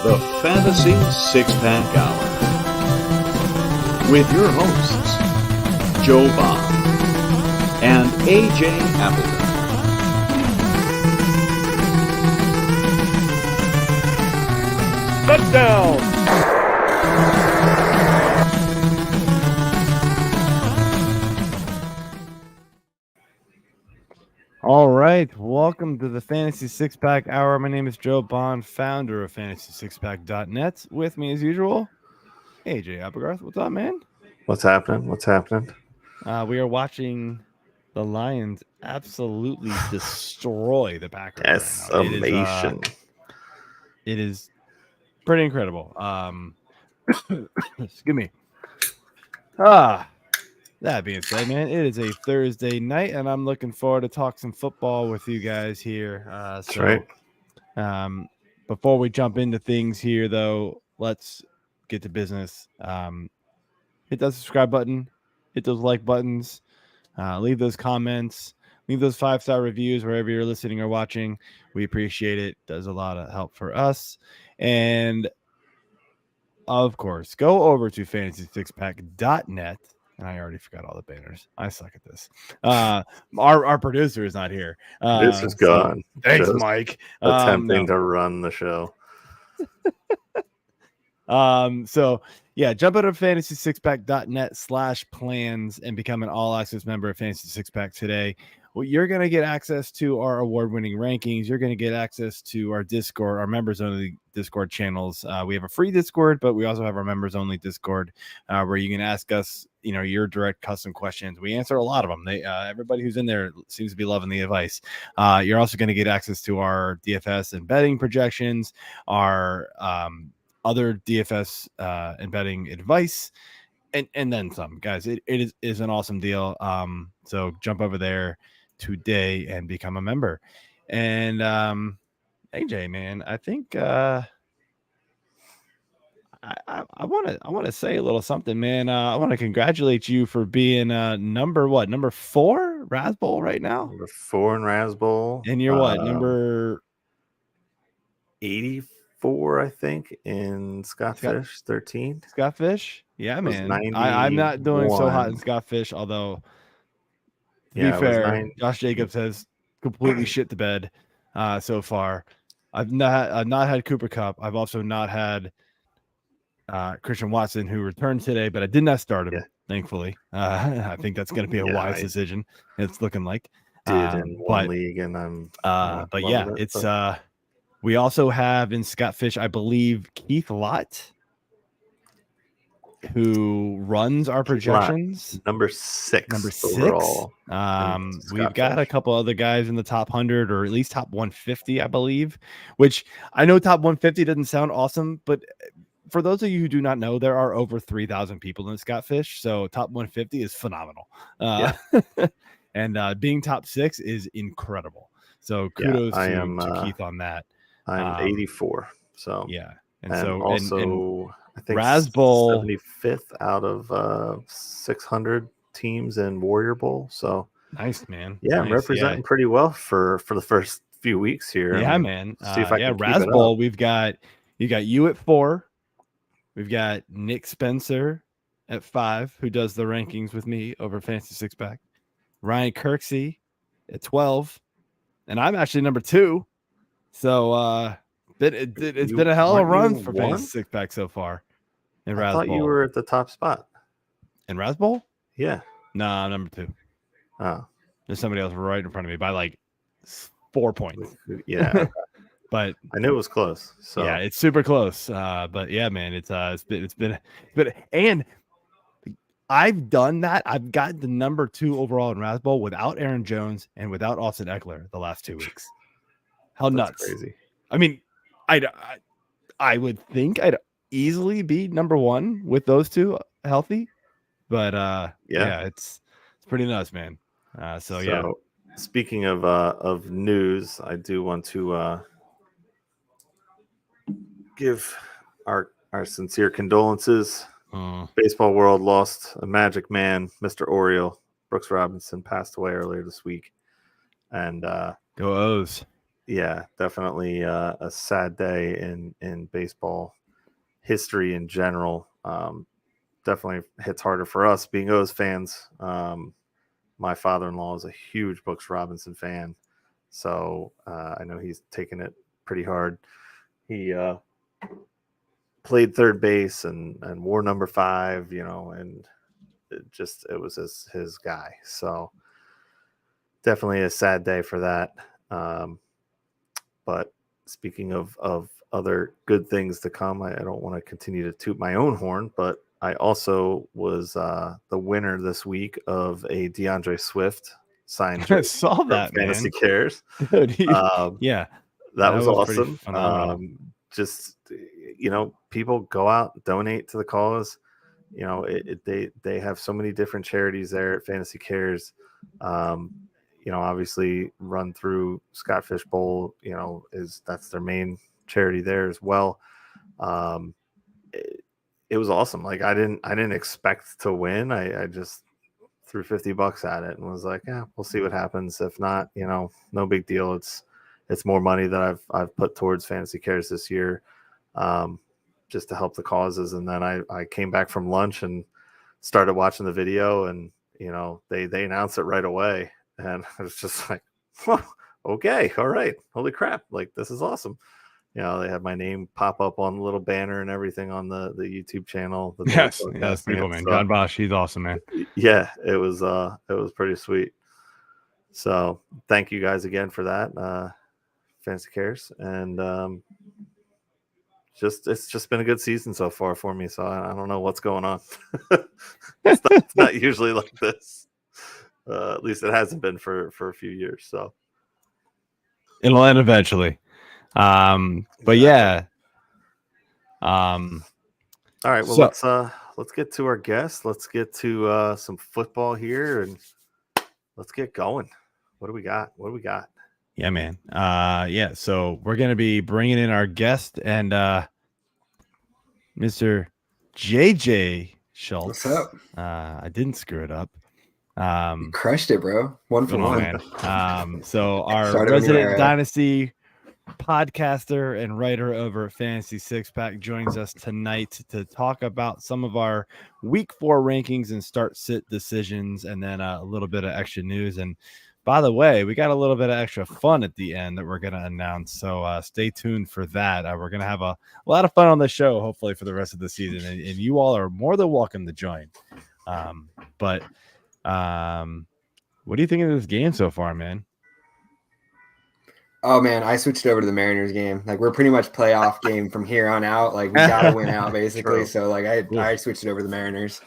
the Fantasy Six-Pack Hour with your hosts, Joe Bob and AJ Applegarth. Touchdown! All right, welcome to the Fantasy Six-Pack Hour. My name is Joe Bond, founder of FantasySixPack.net. With me, as usual, AJ Applegarth. What's up, man? What's happening? We are watching the Lions absolutely destroy the Packers. Yes, right now. amazing. It is pretty incredible. Excuse me. That being said, man, it is a Thursday night, and I'm looking forward to talk some football with you guys here. That's right. Before we jump into things here, though, let's get to business. Hit that subscribe button, hit those like buttons, leave those comments, leave those 5-star reviews wherever you're listening or watching. We appreciate it. Does a lot of help for us. And, of course, go over to FantasySixPack.net. And I already forgot all the banners. I suck at this. Our producer is not here. This is gone. Thanks, Mike. Attempting to run the show. So yeah, jump out of FantasySixPack.net/plans and become an all-access member of Fantasy Six-Pack today. Well, you're going to get access to our award-winning rankings. You're going to get access to our Discord, our members-only Discord channels. We have a free Discord, but we also have our members-only Discord where you can ask us, your direct custom questions. We answer a lot of them. Everybody who's in there seems to be loving the advice. You're also going to get access to our DFS and betting projections, our other DFS and betting advice, and then some. Guys, it is an awesome deal. So jump over there today and become a member. And AJ, man, I think I want to say a little something, man. I want to congratulate you for being number 4 Raz Bowl right now. Number 4 in Raz Bowl. And you're number 84, I think, in Scottfish 13. Scottfish? Yeah, man. I'm not doing so hot in Scottfish, although to be fair, Josh Jacobs has completely shit the bed so far. I've not had Cooper Kupp. I've also not had Christian Watson, who returned today, but I did not start him, thankfully. I think that's going to be a wise decision. It's looking like. In one league, and we also have in Scottfish, I believe, Keith Lott, who runs our projections. Number 6 overall. We've got a couple other guys in the top 100 or at least top 150, I believe, which I know top 150 doesn't sound awesome, but for those of you who do not know, there are over 3,000 people in Scottfish, so top 150 is phenomenal. And being top 6 is incredible. So kudos to Keith on that. I'm 84. So yeah, and also I think Raz Bowl 75th out of 600 teams in Warrior Bowl. So nice, man. Yeah, I'm representing pretty well for the first few weeks here. Yeah, man. See if I can Raz keep it Bowl. up. You got you at 4. We've got Nick Spencer at 5, who does the rankings with me over Fantasy Six-Pack. Ryan Kirksey at 12, and I'm actually number 2. So it's been a hell of a run for Fantasy Six-Pack so far. In Raz Bowl. I thought you were at the top spot. In Raz Bowl? Yeah. No, I'm number 2. Oh. There's somebody else right in front of me by like 4 points. Yeah. But I knew it was close. So yeah, it's super close. But yeah, man, it's been and I've done that. I've got the number 2 overall in Raz Bowl without Aaron Jones and without Austin Eckler the last 2 weeks. How nuts! Crazy. I mean, I would think I'd easily be number 1 with those 2 healthy, but it's pretty nuts, man. So yeah. Speaking of news, I do want to give our sincere condolences. Baseball world lost a magic man, Mr. Oriole. Brooks Robinson passed away earlier this week, and go O's. Yeah, definitely a sad day in baseball history in general. Definitely hits harder for us being O's fans. My father-in-law is a huge Brooks Robinson fan, so I know he's taken it pretty hard. He played third base and wore number 5, and it was his guy. So definitely a sad day for that. But speaking of other good things to come, I don't want to continue to toot my own horn, but I also was the winner this week of a DeAndre Swift signed I saw from that, Fantasy man. Cares. Dude, Yeah, that was was pretty awesome. phenomenal. Just people go out, donate to the cause. They have so many different charities there at Fantasy Cares. Obviously run through Scott Fish Bowl, that's their main charity there as well. It was awesome. Like I didn't expect to win. I just threw $50 at it and was like, yeah, we'll see what happens. If not, no big deal. It's more money that I've put towards Fantasy Cares this year, just to help the causes. And then I came back from lunch and started watching the video, and they announced it right away. And I was just like, okay, all right. Holy crap. Like, this is awesome. They had my name pop up on the little banner and everything on the YouTube channel. Yes, pretty cool, man. So, John Bosch, he's awesome, man. Yeah, it was pretty sweet. So thank you guys again for that, Fantasy Cares. And it's just been a good season so far for me. So I don't know what's going on. It's not usually like this. At least it hasn't been for a few years. So it'll end eventually. But yeah. All right. Well, let's get to our guests. Let's get to some football here, and let's get going. What do we got? Yeah, man. Yeah. So we're gonna be bringing in our guest and Mr. JJ Schultz. What's up? I didn't screw it up. You crushed it, bro. 1 for 1. Man. So our resident Dynasty podcaster and writer over at Fantasy Six Pack joins us tonight to talk about some of our Week 4 rankings and start sit decisions, and then a little bit of extra news. And by the way, we got a little bit of extra fun at the end that we're going to announce. So stay tuned for that. We're going to have a lot of fun on the show, hopefully, for the rest of the season. And you all are more than welcome to join. But what do you think of this game so far, man? Oh, man, I switched over to the Mariners game. Like, we're pretty much playoff game from here on out. Like, we got to win out, basically. True. So, like, I switched it over to the Mariners.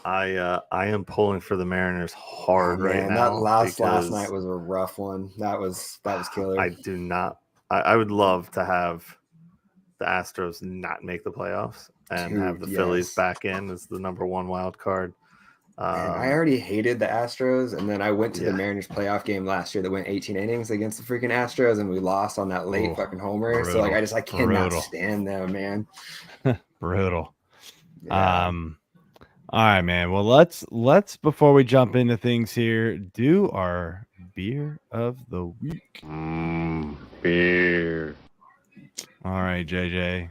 I am pulling for the Mariners hard right now. That last night was a rough one. That was killer. I would love to have the Astros not make the playoffs and have the Phillies back in as the number 1 wild card. I already hated the Astros, and then I went to the Mariners playoff game last year that went 18 innings against the freaking Astros, and we lost on that late fucking homer. Brutal, so like I cannot stand them, man. Brutal. Yeah. All right, man. Well, let's before we jump into things here, do our beer of the week. Beer. All right, JJ.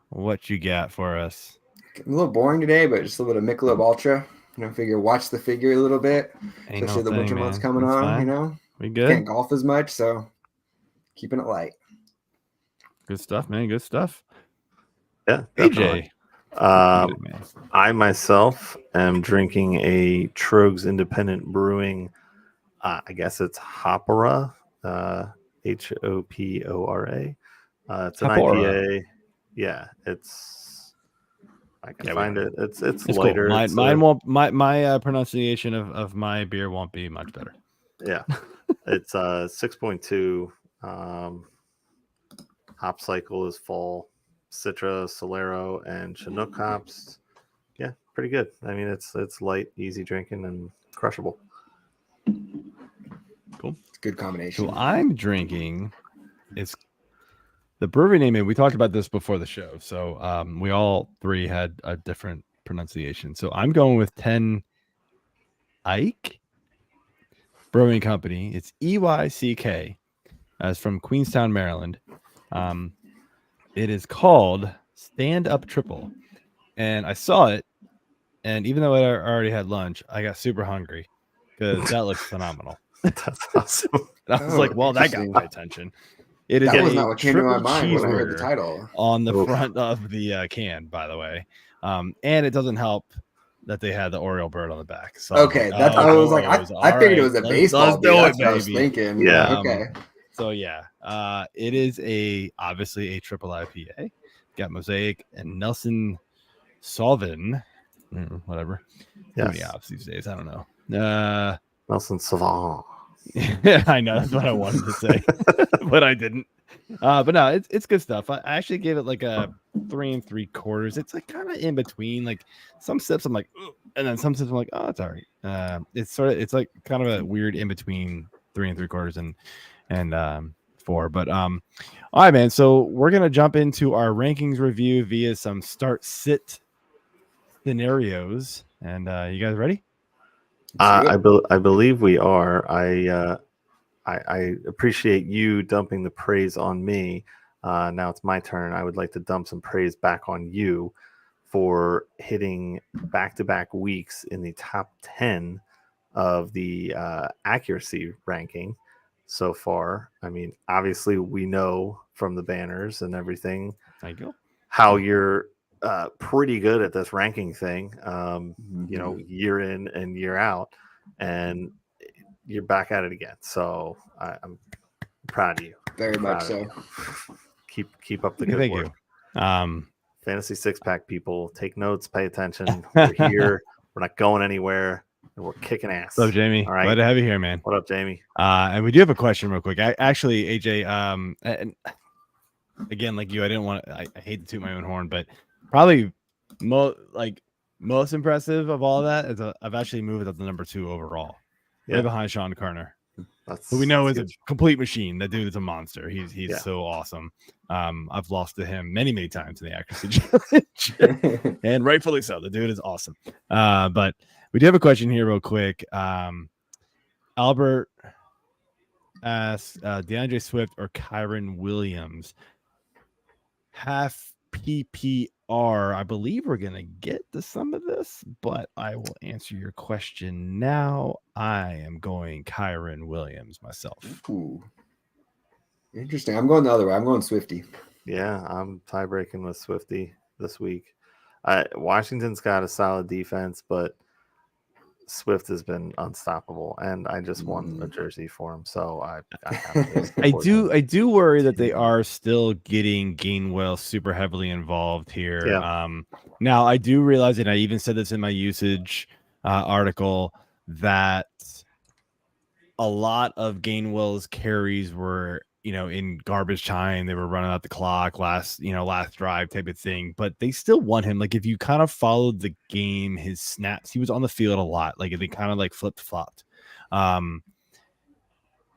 What you got for us? I'm a little boring today, but just a little bit of Michelob Ultra. Figure watch the figure a little bit, especially the winter months coming on. Fine. We good. Can't golf as much, so keeping it light. Good stuff, man. Good stuff. Yeah, AJ. I myself am drinking a Trogs Independent Brewing. I guess it's Hopora, Hopora. It's an IPA. Yeah, I can find it. It's lighter. Cool. My pronunciation of my beer won't be much better. Yeah, it's 6.2. Hop cycle is fall. Citra, Solero, and Chinook hops. Yeah, pretty good. I mean, it's light, easy drinking, and crushable. Cool. It's a good combination. So I'm drinking. It's the brewery name. And we talked about this before the show. So we all three had a different pronunciation. So I'm going with 10 Ike Brewing Company. It's EYCK. It's from Queenstown, Maryland. It is called Stand Up Triple. And I saw it, and even though I already had lunch, I got super hungry because that looks phenomenal. That's awesome. And I was like, well, that got my attention. It is that was not what came to my mind when I heard the cheeseburger title. on the front of the can, by the way. And it doesn't help that they had the Oriole bird on the back. So okay, that's I was like, I figured it was a baseball. Let's do it, that's baby. what I was thinking. Yeah. Okay. So yeah, it is obviously a triple IPA. Got Mosaic and Nelson Sauvin, whatever. Too many ops these days. I don't know. Nelson Sauvin. I know that's what I wanted to say, but I didn't. But no, it's good stuff. I actually gave it like a 3 3/4. It's like kind of in between. Like some sips I'm like, ugh, and then some sips I'm like, oh, it's all right. It's like kind of a weird in between 3 3/4 and 4. But all right, man. So we're gonna jump into our rankings review via some start sit scenarios. And you guys ready? I believe we are. I appreciate you dumping the praise on me. Now it's my turn. I would like to dump some praise back on you for hitting back-to-back weeks in the top 10 of the accuracy ranking so far. I mean, obviously we know from the banners and everything how you're pretty good at this ranking thing, you know, year in and year out, and you're back at it again. So I'm proud of you. Very much so. Keep up the good work. You. Fantasy Six Pack people, take notes, pay attention. We're here. We're not going anywhere, and we're kicking ass. What's up, Jamie? All right. Glad to have you here, man. What up, Jamie? And we do have a question real quick. Actually, AJ, and again, like you, I didn't want to, I hate to toot my own horn, but probably most impressive of all that is I've actually moved up to number 2 overall. Right behind Sean Kerner, who we know is a complete machine. That dude is a monster. He's so awesome. I've lost to him many times in the accuracy challenge, and rightfully so. The dude is awesome. But we do have a question here real quick. Albert asks DeAndre Swift or Kyron Williams. Half PPR. I believe we're going to get to some of this, but I will answer your question now. I am going Kyron Williams myself. Ooh. Interesting. I'm going the other way. I'm going Swifty. Yeah, I'm tie-breaking with Swifty this week. Washington's got a solid defense, but Swift has been unstoppable, and I just won a jersey for him, so I do worry that they are still getting Gainwell super heavily involved here. Yeah. Now I do realize, and I even said this in my usage article, that a lot of Gainwell's carries were, you know, in garbage time. They were running out the clock last drive type of thing, but they still won him. Like if you kind of followed the game, his snaps, he was on the field a lot. Like they kind of like flipped-flopped.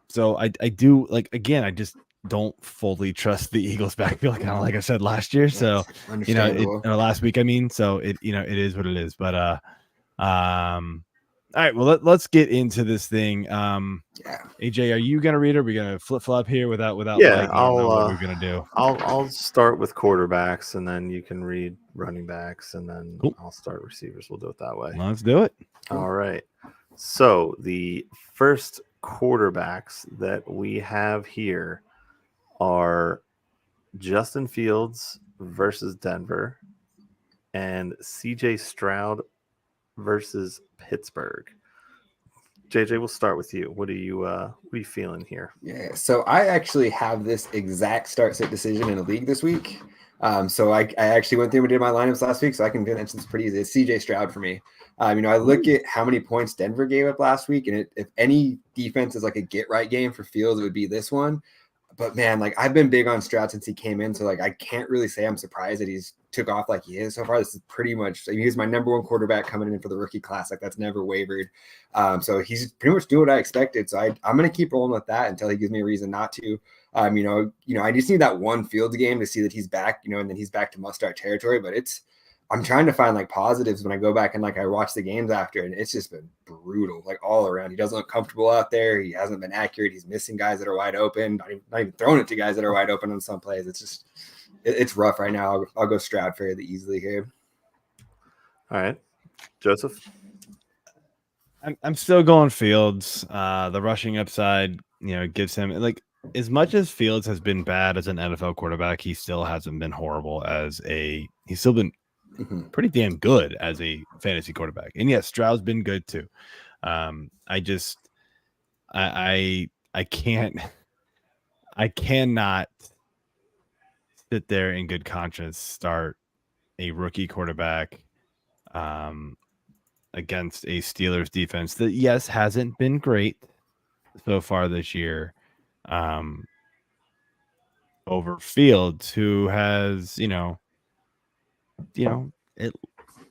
So I do, like, again, I just don't fully trust the Eagles backfield, kind of like I said last year. So, you know, last week, I mean, so it is what it is, but, all right, well, let's get into this thing. AJ, are you gonna read it? Or are we gonna flip flop here without? Yeah, what we're gonna do. I'll start with quarterbacks, and then you can read running backs, and then I'll start receivers. We'll do it that way. Let's do it. All right. So the first quarterbacks that we have here are Justin Fields versus Denver, and CJ Stroud versus Pittsburgh. JJ, we'll start with you. What are you feeling here? Yeah, so I actually have this exact start sit decision in a league this week. So I actually went through and did my lineups last week, so I can mention this pretty easy. It's CJ Stroud for me. You know, I look at how many points Denver gave up last week, and if any defense is like a get right game for Fields, it would be this one. But man, like I've been big on Stroud since he came in, so like I can't really say I'm surprised that he's took off like he is so far. This is pretty much, I mean, he's my number 1 quarterback coming in for the rookie class. Like that's never wavered. So he's pretty much doing what I expected. So I'm going to keep rolling with that until he gives me a reason not to. You know, I just need that one Fields game to see that he's back, you know, and then he's back to must-start territory. But it's, I'm trying to find like positives when I go back and like I watch the games after, and it's just been brutal, like all around. He doesn't look comfortable out there. He hasn't been accurate. He's missing guys that are wide open. Not even throwing it to guys that are wide open on some plays. It's just it's rough right now. I'll go Stroud fairly easily here. All right, Joseph. I'm still going Fields. The rushing upside, gives him like as much as Fields has been bad as an NFL quarterback, he still hasn't been horrible he's still been pretty damn good as a fantasy quarterback. And yes, Stroud's been good too. I cannot sit there in good conscience start a rookie quarterback against a Steelers defense that, yes, hasn't been great so far this year, over Fields, who has,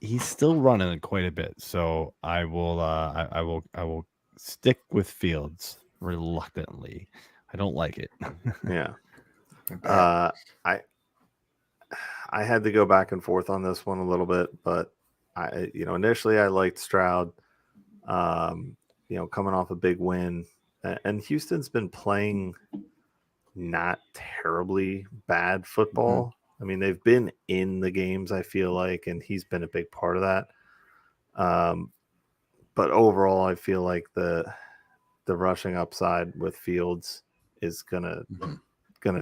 he's still running quite a bit. So I will stick with Fields reluctantly. I don't like it. Yeah. I had to go back and forth on this one a little bit, but initially I liked Stroud, coming off a big win, and Houston's been playing not terribly bad football. I mean, they've been in the games, I feel like, and he's been a big part of that. But overall, I feel like the rushing upside with Fields is gonna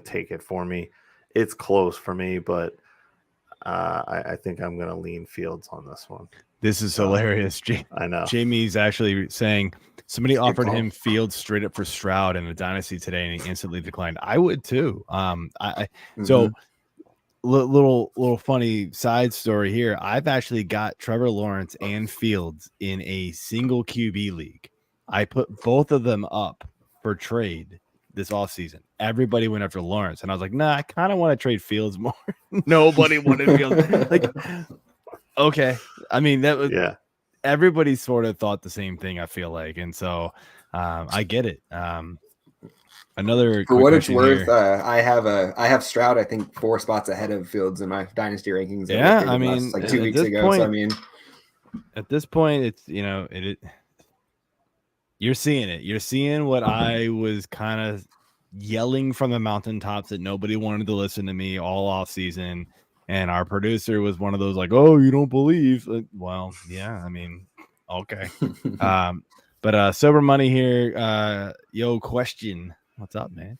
take it for me. It's close for me, but I think I'm gonna lean Fields on this one. This is hilarious. I know. Jamie's actually saying somebody offered him Fields straight up for Stroud in a dynasty today, and he instantly declined. I would too. So little funny side story here. I've actually got Trevor Lawrence and Fields in a single QB league. I put both of them up for trade this offseason. Everybody went after Lawrence, and I was like, nah, I kind of want to trade Fields more. Nobody wanted Fields. Like, okay. I mean, that was everybody sort of thought the same thing, I feel like. And so I get it. Another for what it's worth, I have Stroud, I think 4 spots ahead of Fields in my dynasty rankings. Yeah, I mean, like 2 weeks ago. So I mean, at this point, it's you're seeing it. You're seeing what I was kind of yelling from the mountaintops that nobody wanted to listen to me all off season. And our producer was one of those like, oh, you don't believe. Well, yeah, I mean, okay. But sober money here. Question. What's up, man?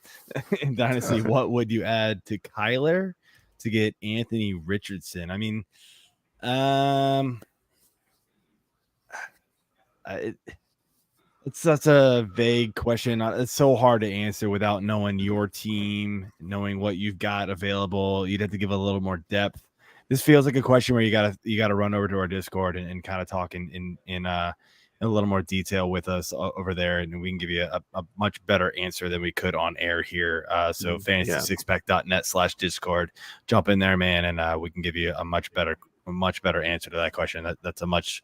In Dynasty, what would you add to Kyler to get Anthony Richardson? I mean, it's such a vague question. It's so hard to answer without knowing your team, knowing what you've got available. You'd have to give a little more depth. This feels like a question where you gotta run over to our Discord and kind of talk in a little more detail with us over there, and we can give you a much better answer than we could on air here. So fantasy6pack.net/Discord, jump in there, man, and we can give you a much better answer to that question. That's a much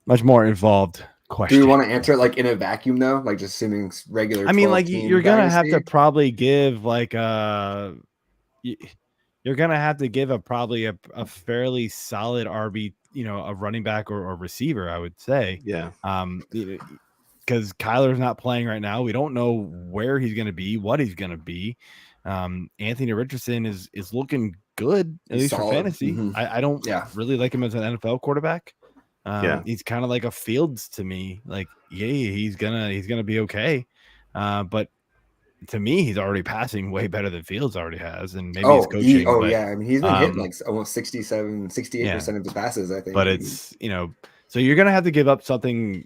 more involved question. Do we want to answer it like in a vacuum though? Like just assuming regular. I mean, like you're gonna have to probably give like you're gonna have to give probably a fairly solid RB, a running back or receiver, I would say. Yeah. Because Kyler's not playing right now. We don't know where he's gonna be, what he's gonna be. Anthony Richardson is looking good, at least for fantasy. I don't really like him as an NFL quarterback. He's kind of like a Fields to me. Like, he's gonna be okay. But to me, he's already passing way better than Fields already has, and maybe it's coaching. I mean, he's been hitting like almost 68% of his passes, I think. But it's so you're gonna have to give up something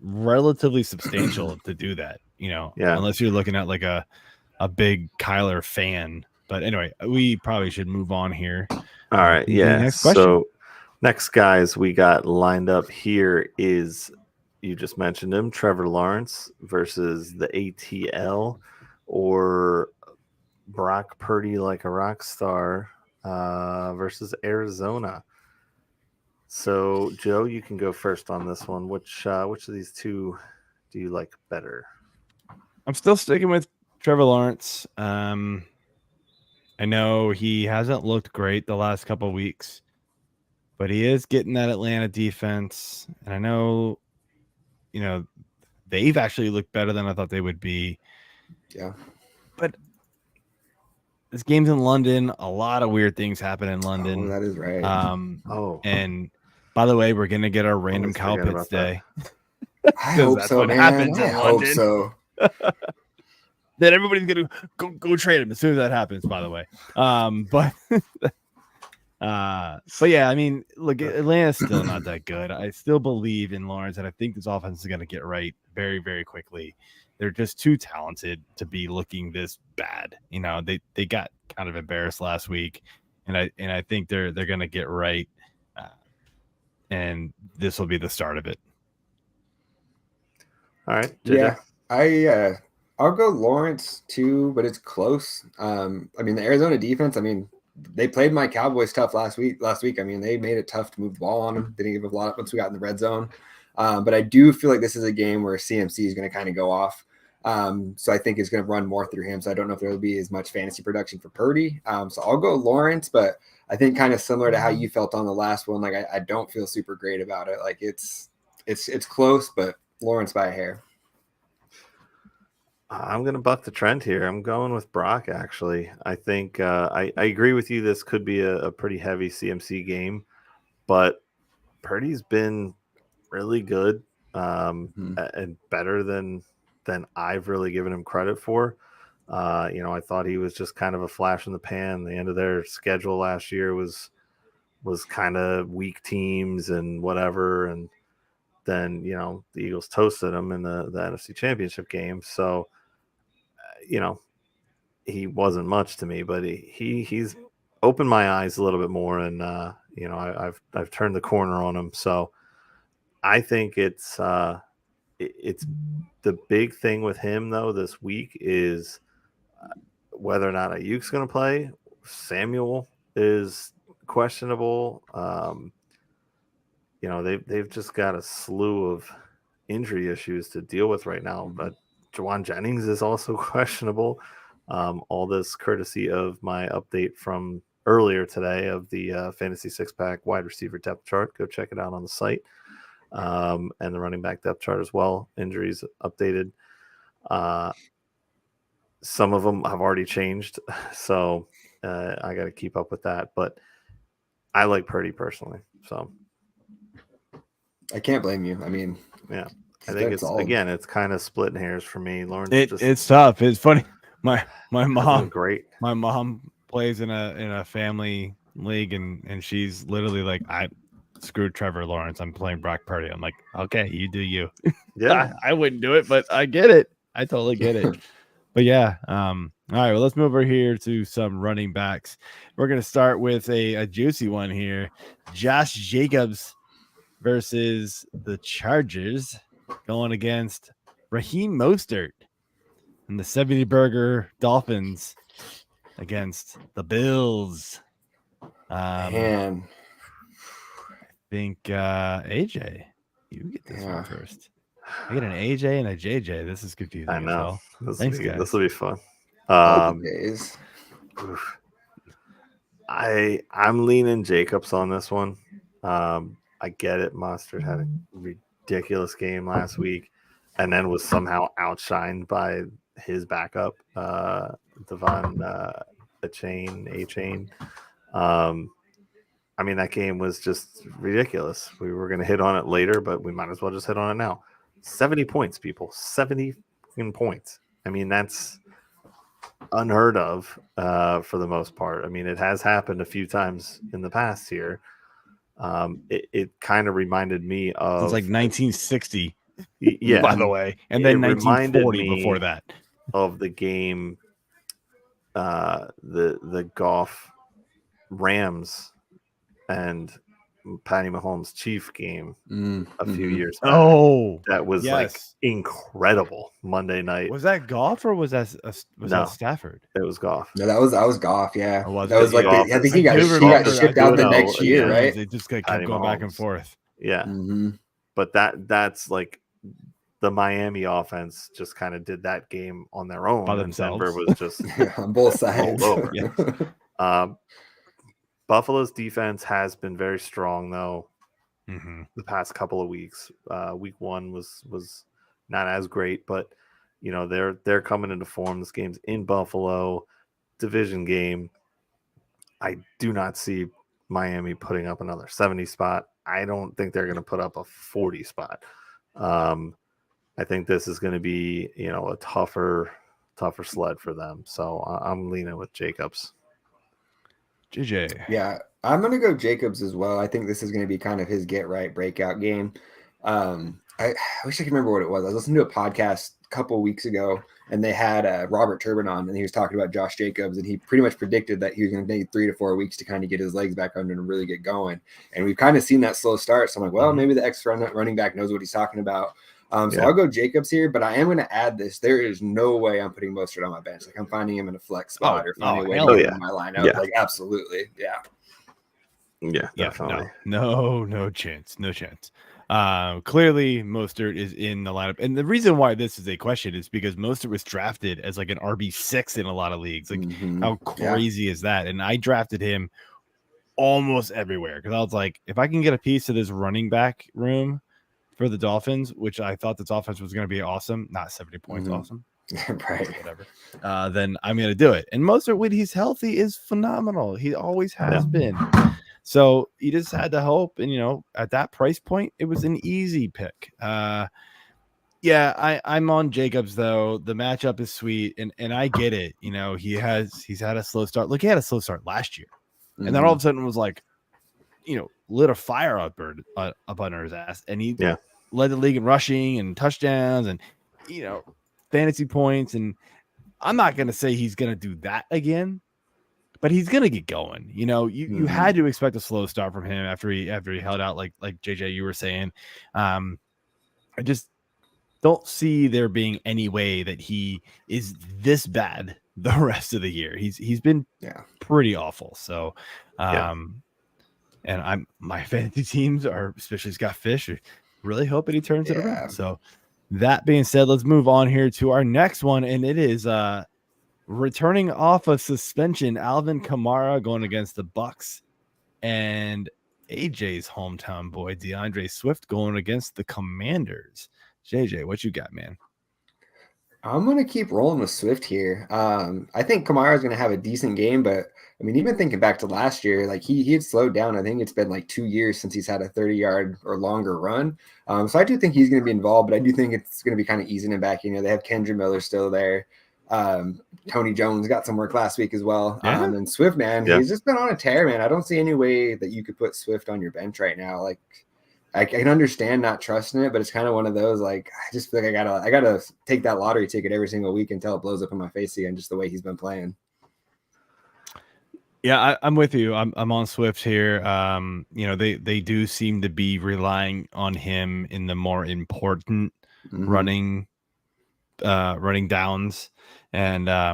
relatively substantial to do that. Unless you're looking at like a big Kyler fan. But anyway, we probably should move on here. All right, next question. So next guys we got lined up here is, you just mentioned him, Trevor Lawrence versus the ATL, or Brock Purdy like a rock star versus Arizona. So Joe, you can go first on this one. Which of these two do you like better? I'm still sticking with Trevor Lawrence. I know he hasn't looked great the last couple of weeks. but he is getting that Atlanta defense. And I know, they've actually looked better than I thought they would be. Yeah. But this game's in London. A lot of weird things happen in London. Oh, that is right. And by the way, we're going to get our random Always cow forget pits about that. day. I hope that's so, what man. happens in I hope London. so. Then everybody's going to go trade him as soon as that happens, by the way. But yeah, I mean, look, Atlanta's still not that good. I still believe in Lawrence, and I think this offense is going to get right very, very quickly. They're just too talented to be looking this bad. They got kind of embarrassed last week, and I think they're going to get right, and this will be the start of it. All right, JJ. Yeah, I'll go Lawrence too, but it's close. I mean, the Arizona defense. I mean, they played my Cowboys tough last week. I mean, they made it tough to move the ball on them. They didn't give a lot once we got in the red zone. But I do feel like this is a game where CMC is going to kind of go off. So I think it's going to run more through him. So I don't know if there will be as much fantasy production for Purdy. So I'll go Lawrence, but I think kind of similar to how you felt on the last one. Like I don't feel super great about it. Like it's close, but Lawrence by a hair. I'm going to buck the trend here. I'm going with Brock, actually. I think I agree with you. This could be a pretty heavy CMC game, but Purdy's been really good and better than I've really given him credit for. I thought he was just kind of a flash in the pan. The end of their schedule last year was kind of weak teams and whatever. And then, the Eagles toasted him in the NFC Championship game. So, he wasn't much to me, but he's opened my eyes a little bit more. And, I've turned the corner on him. So I think it's the big thing with him, though, this week is whether or not Ayuk's going to play. Samuel is questionable. They've just got a slew of injury issues to deal with right now. But Juwan Jennings is also questionable. All this courtesy of my update from earlier today of the Fantasy Six-Pack wide receiver depth chart. Go check it out on the site. And the running back depth chart as well. Injuries updated. Some of them have already changed, so I got to keep up with that. But I like Purdy personally, so I can't blame you. I mean, yeah, I think it's kind of splitting hairs for me. Lawrence, it's tough. It's funny. My mom, great. My mom plays in a family league, and she's literally like, I screwed Trevor Lawrence. I'm playing Brock Purdy. I'm like, okay, you do you. Yeah, I wouldn't do it, but I get it. I totally get it. But yeah, all right. Well, let's move over here to some running backs. We're gonna start with a juicy one here. Josh Jacobs versus the Chargers, going against Raheem Mostert and the 70 Burger Dolphins against the Bills. Man, I think AJ, you get this one first. I get an AJ and a JJ. This is confusing. I know. Thanks, guys. This will be fun. days. I'm leaning Jacobs on this one. I get it. Mostert had a ridiculous game last week, and then was somehow outshined by his backup, Devon A-Chain. I mean, that game was just ridiculous. We were going to hit on it later, but we might as well just hit on it now. 70 points, people. 70 points. I mean, that's unheard of for the most part. I mean, it has happened a few times in the past here. It kind of reminded me of... It's like 1960, yeah, by the way. And then 1940 before that. Of the game, the Goff Rams and Patty Mahomes Chief game a few years back. Oh, that was like incredible Monday night. Was that Goff or was that that Stafford? It was Goff. No, that was Goff. Yeah, was that was like I think he got shipped out the next year, right? They just kept going back and forth. Yeah, but that's like the Miami offense just kind of did that game on their own. By themselves. Denver was just on both sides. all over. Buffalo's defense has been very strong though. Mm-hmm. The past couple of weeks. Week 1 was not as great, but you know they're coming into form. This game's in Buffalo, division game. I do not see Miami putting up another 70 spot. I don't think they're going to put up a 40 spot. I think this is going to be, you know, a tougher sled for them. So I'm leaning with Jacobs. JJ. Yeah, I'm going to go Jacobs as well. I think this is going to be kind of his get right breakout game. I wish I could remember what it was. I was listening to a podcast a couple weeks ago, and they had Robert Turbin on, and he was talking about Josh Jacobs, and he pretty much predicted that he was going to need 3 to 4 weeks to kind of get his legs back under and really get going. And we've kind of seen that slow start. So I'm like, well, maybe the running back knows what he's talking about. So I'll go Jacobs here, but I am going to add this. There is no way I'm putting Mostert on my bench. Like, I'm finding him in a flex spot or finding a way to get him in my lineup. Yeah. Like, absolutely. Yeah, definitely. No chance. No chance. Clearly Mostert is in the lineup. And the reason why this is a question is because Mostert was drafted as like an RB6 in a lot of leagues. Like, how crazy is that? And I drafted him almost everywhere because I was like, if I can get a piece of this running back room for the Dolphins, which I thought this offense was going to be awesome, not 70 points awesome, right? Whatever. Then I'm going to do it. And Mostert, when he's healthy, is phenomenal. He always has been. So you just had to hope, and you know, at that price point, it was an easy pick. I'm on Jacobs though. The matchup is sweet, and I get it. You know, he's had a slow start. Look, he had a slow start last year, and then all of a sudden was like, you know, lit a fire up under his ass, and he led the league in rushing and touchdowns, and you know, fantasy points. And I'm not gonna say he's gonna do that again, but he's gonna get going. You know, you had to expect a slow start from him after he held out, like JJ, you were saying. I just don't see there being any way that he is this bad the rest of the year. He's been pretty awful. So and my fantasy teams are, especially Scott Fish, really hoping he turns it around. So that being said, let's move on here to our next one, and it is returning off of suspension, Alvin Kamara going against the Bucks, and AJ's hometown boy DeAndre Swift going against the Commanders. JJ, what you got, man? I'm going to keep rolling with Swift here. I think Kamara is going to have a decent game, but I mean, even thinking back to last year, like he had slowed down. I think it's been like 2 years since he's had a 30-yard or longer run. So I do think he's going to be involved, but I do think it's going to be kind of easing him back. You know, they have Kendra Miller still there. Tony Jones got some work last week as well. And Swift, man, he's just been on a tear, man. I don't see any way that you could put Swift on your bench right now. Like, I can understand not trusting it, but it's kind of one of those, like, I just feel like I gotta take that lottery ticket every single week until it blows up in my face again, just the way he's been playing. Yeah, I'm with you. I'm on Swift here. You know, they do seem to be relying on him in the more important running downs. And I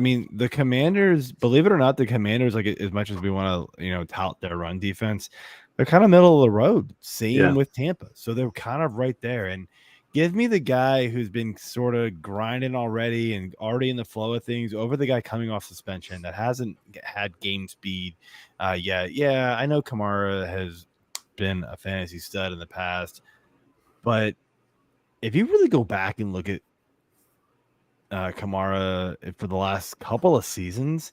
mean, the Commanders, believe it or not, like, as much as we want to, you know, tout their run defense, they're kind of middle of the road. Same with Tampa. So they're kind of right there. And give me the guy who's been sort of grinding already and already in the flow of things over the guy coming off suspension that hasn't had game speed yet. Yeah, I know Kamara has been a fantasy stud in the past, but if you really go back and look at Kamara for the last couple of seasons,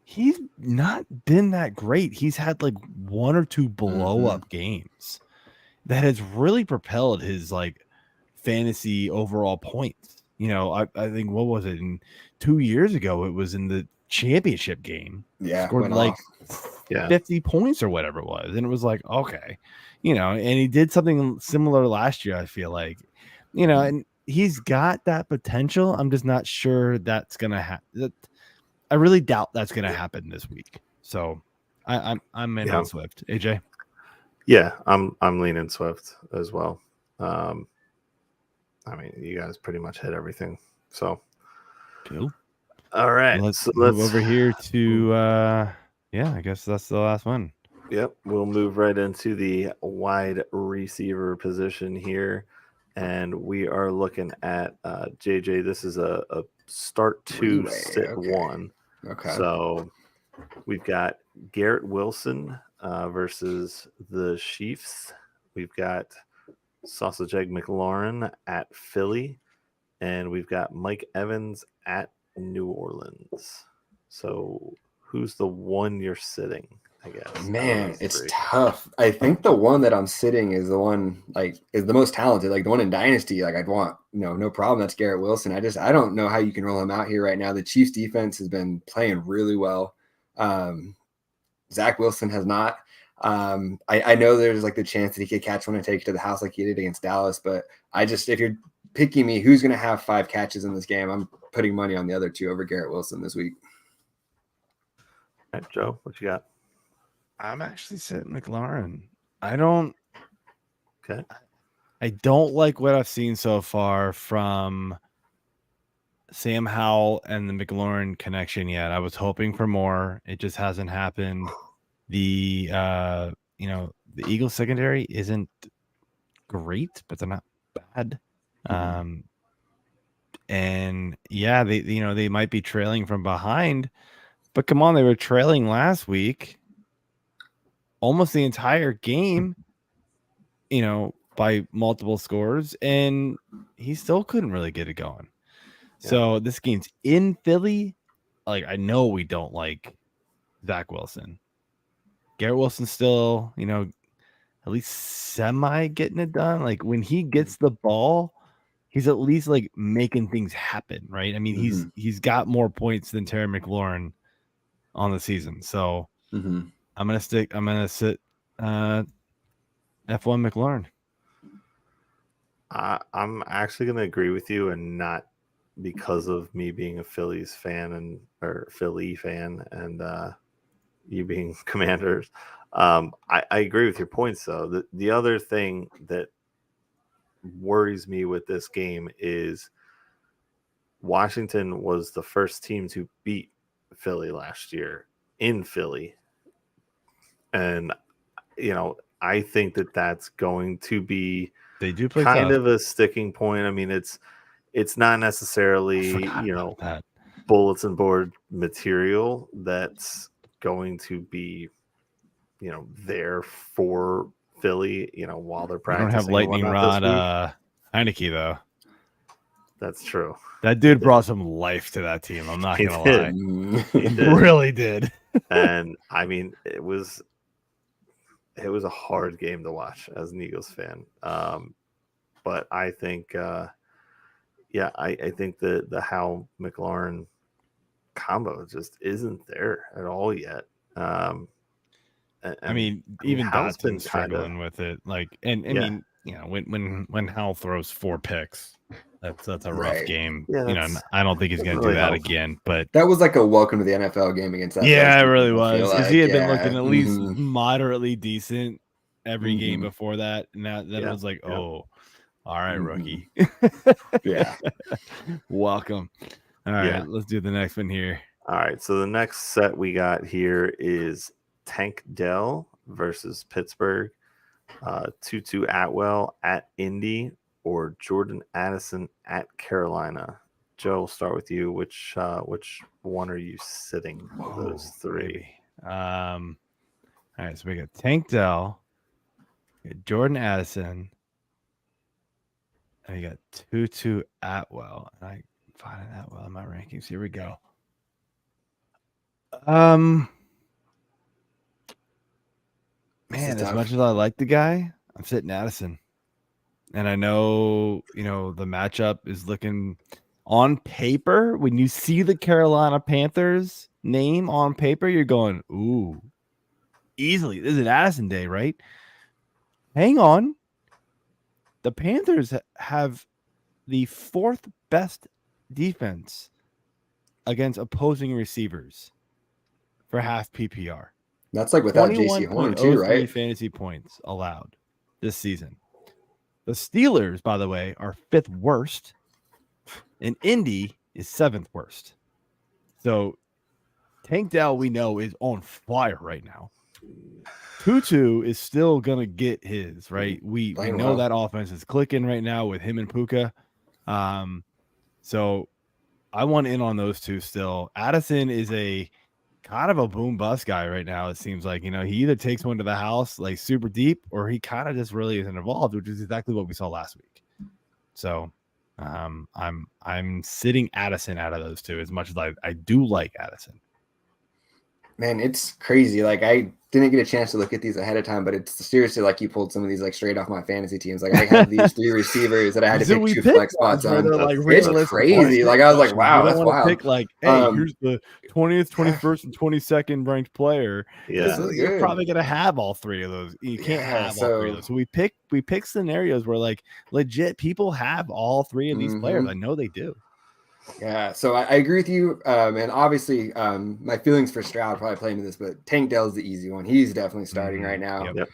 he's not been that great. He's had like 1 or 2 blow up games that has really propelled his like fantasy overall points. You know, I think, what was it, in 2 years ago, it was in the championship game. Scored like 50 points or whatever it was. And it was like, okay, you know, and he did something similar last year, I feel like, you know, and he's got that potential. I'm just not sure that's going to happen. I really doubt that's going to happen this week. So I'm in on Swift. AJ? Yeah, I'm leaning Swift as well. I mean, you guys pretty much hit everything. So cool. All right. Let's move over here to I guess that's the last one. Yep. We'll move right into the wide receiver position here. And we are looking at JJ. This is a start 2, sit 1. Okay. So We've got Garrett Wilson versus the Chiefs. We've got Sausage Egg McLaurin at Philly. And we've got Mike Evans at New Orleans. So who's the one you're sitting, I guess? Man, it's tough. I think the one that I'm sitting is the one is the most talented, the one in Dynasty. I'd want, no problem. That's Garrett Wilson. I don't know how you can roll him out here right now. The Chiefs defense has been playing really well. Zach Wilson has not. I know there's the chance that he could catch one and take it to the house like he did against Dallas, but if you're picking me, who's going to have 5 catches in this game, I'm putting money on the other 2 over Garrett Wilson this week. All right, Joe, what you got? I'm actually sitting McLaurin. I don't like what I've seen so far from Sam Howell and the McLaurin connection yet. I was hoping for more. It just hasn't happened. The the Eagles secondary isn't great, but they're not bad. And yeah, they might be trailing from behind, but come on, they were trailing last week almost the entire game, by multiple scores, and he still couldn't really get it going. Yeah. So this game's in Philly. I know we don't like Zach Wilson. Garrett Wilson's still, at least semi getting it done. When he gets the ball, he's at least making things happen, right? I mean, he's got more points than Terry McLaurin on the season. So I'm gonna sit F1 McLaurin. I'm actually gonna agree with you, and not because of me being a Phillies fan or Philly fan and you being Commanders. I agree with your points though. The other thing that worries me with this game is Washington was the first team to beat Philly last year in Philly. And, I think that's going to be they do play kind tough. of a sticking point. I mean, it's not necessarily, bulletin board material that's going to be, there for Philly, while they're practicing. We don't have lightning rod Heineke, though. That's true. That dude brought some life to that team. I'm not going to lie. He did. Really did. And, I mean, it was a hard game to watch as an Eagles fan. But I think, I think the Howell McLaurin combo just isn't there at all yet. I mean, even Dotson's struggling with it. I mean, when Howell throws 4 picks, that's a rough game. Yeah, I don't think he's going to do that again. But that was a welcome to the NFL game against that. Yeah, it really was, because he had been looking at least moderately decent every game before that, and then it was oh, all right, rookie. Yeah, welcome. All right, let's do the next one here. All right, so the next set we got here is Tank Dell versus Pittsburgh, Tutu Atwell at Indy, or Jordan Addison at Carolina. Joe, we'll start with you. Which one are you sitting? Those 3. All right, so we got Tank Dell, we got Jordan Addison, and we got Tutu Atwell. And I find Atwell in my rankings. Here we go. Man, as much as I like the guy, I'm sitting Addison. And I know, the matchup is looking on paper. When you see the Carolina Panthers name on paper, you're going, ooh, easily. This is an Addison day, right? Hang on. The Panthers have the 4th best defense against opposing receivers for half PPR. That's without JC Horn too, right? Fantasy points allowed this season. The Steelers, by the way, are 5th worst, and Indy is 7th worst. So Tank Dell, we know, is on fire right now. Tutu is still gonna get his, right. We know that offense is clicking right now with him and Puka. So I want in on those 2 still. Addison is a kind of a boom bust guy right now. It seems like, he either takes one to the house like super deep, or he kind of just really isn't involved, which is exactly what we saw last week. So I'm sitting Addison out of those two as much as I do like Addison. Man, it's crazy. Like, I didn't get a chance to look at these ahead of time, but it's seriously like you pulled some of these like straight off my fantasy teams. Like, I have these 3 receivers that I had to pick 2 flex spots on. Like, it's crazy. Like, I was like, wow, that's wild. Pick like, hey, here's the 20th, 21st, and 22nd ranked player. Yeah, so you're probably gonna have all 3 of those. You can't have all 3 of those. So we pick scenarios where like legit people have all 3 of these players. I know they do. Yeah, so I agree with you. And obviously, my feelings for Stroud probably play into this, but Tank Dell's the easy one. He's definitely starting right now. Yep.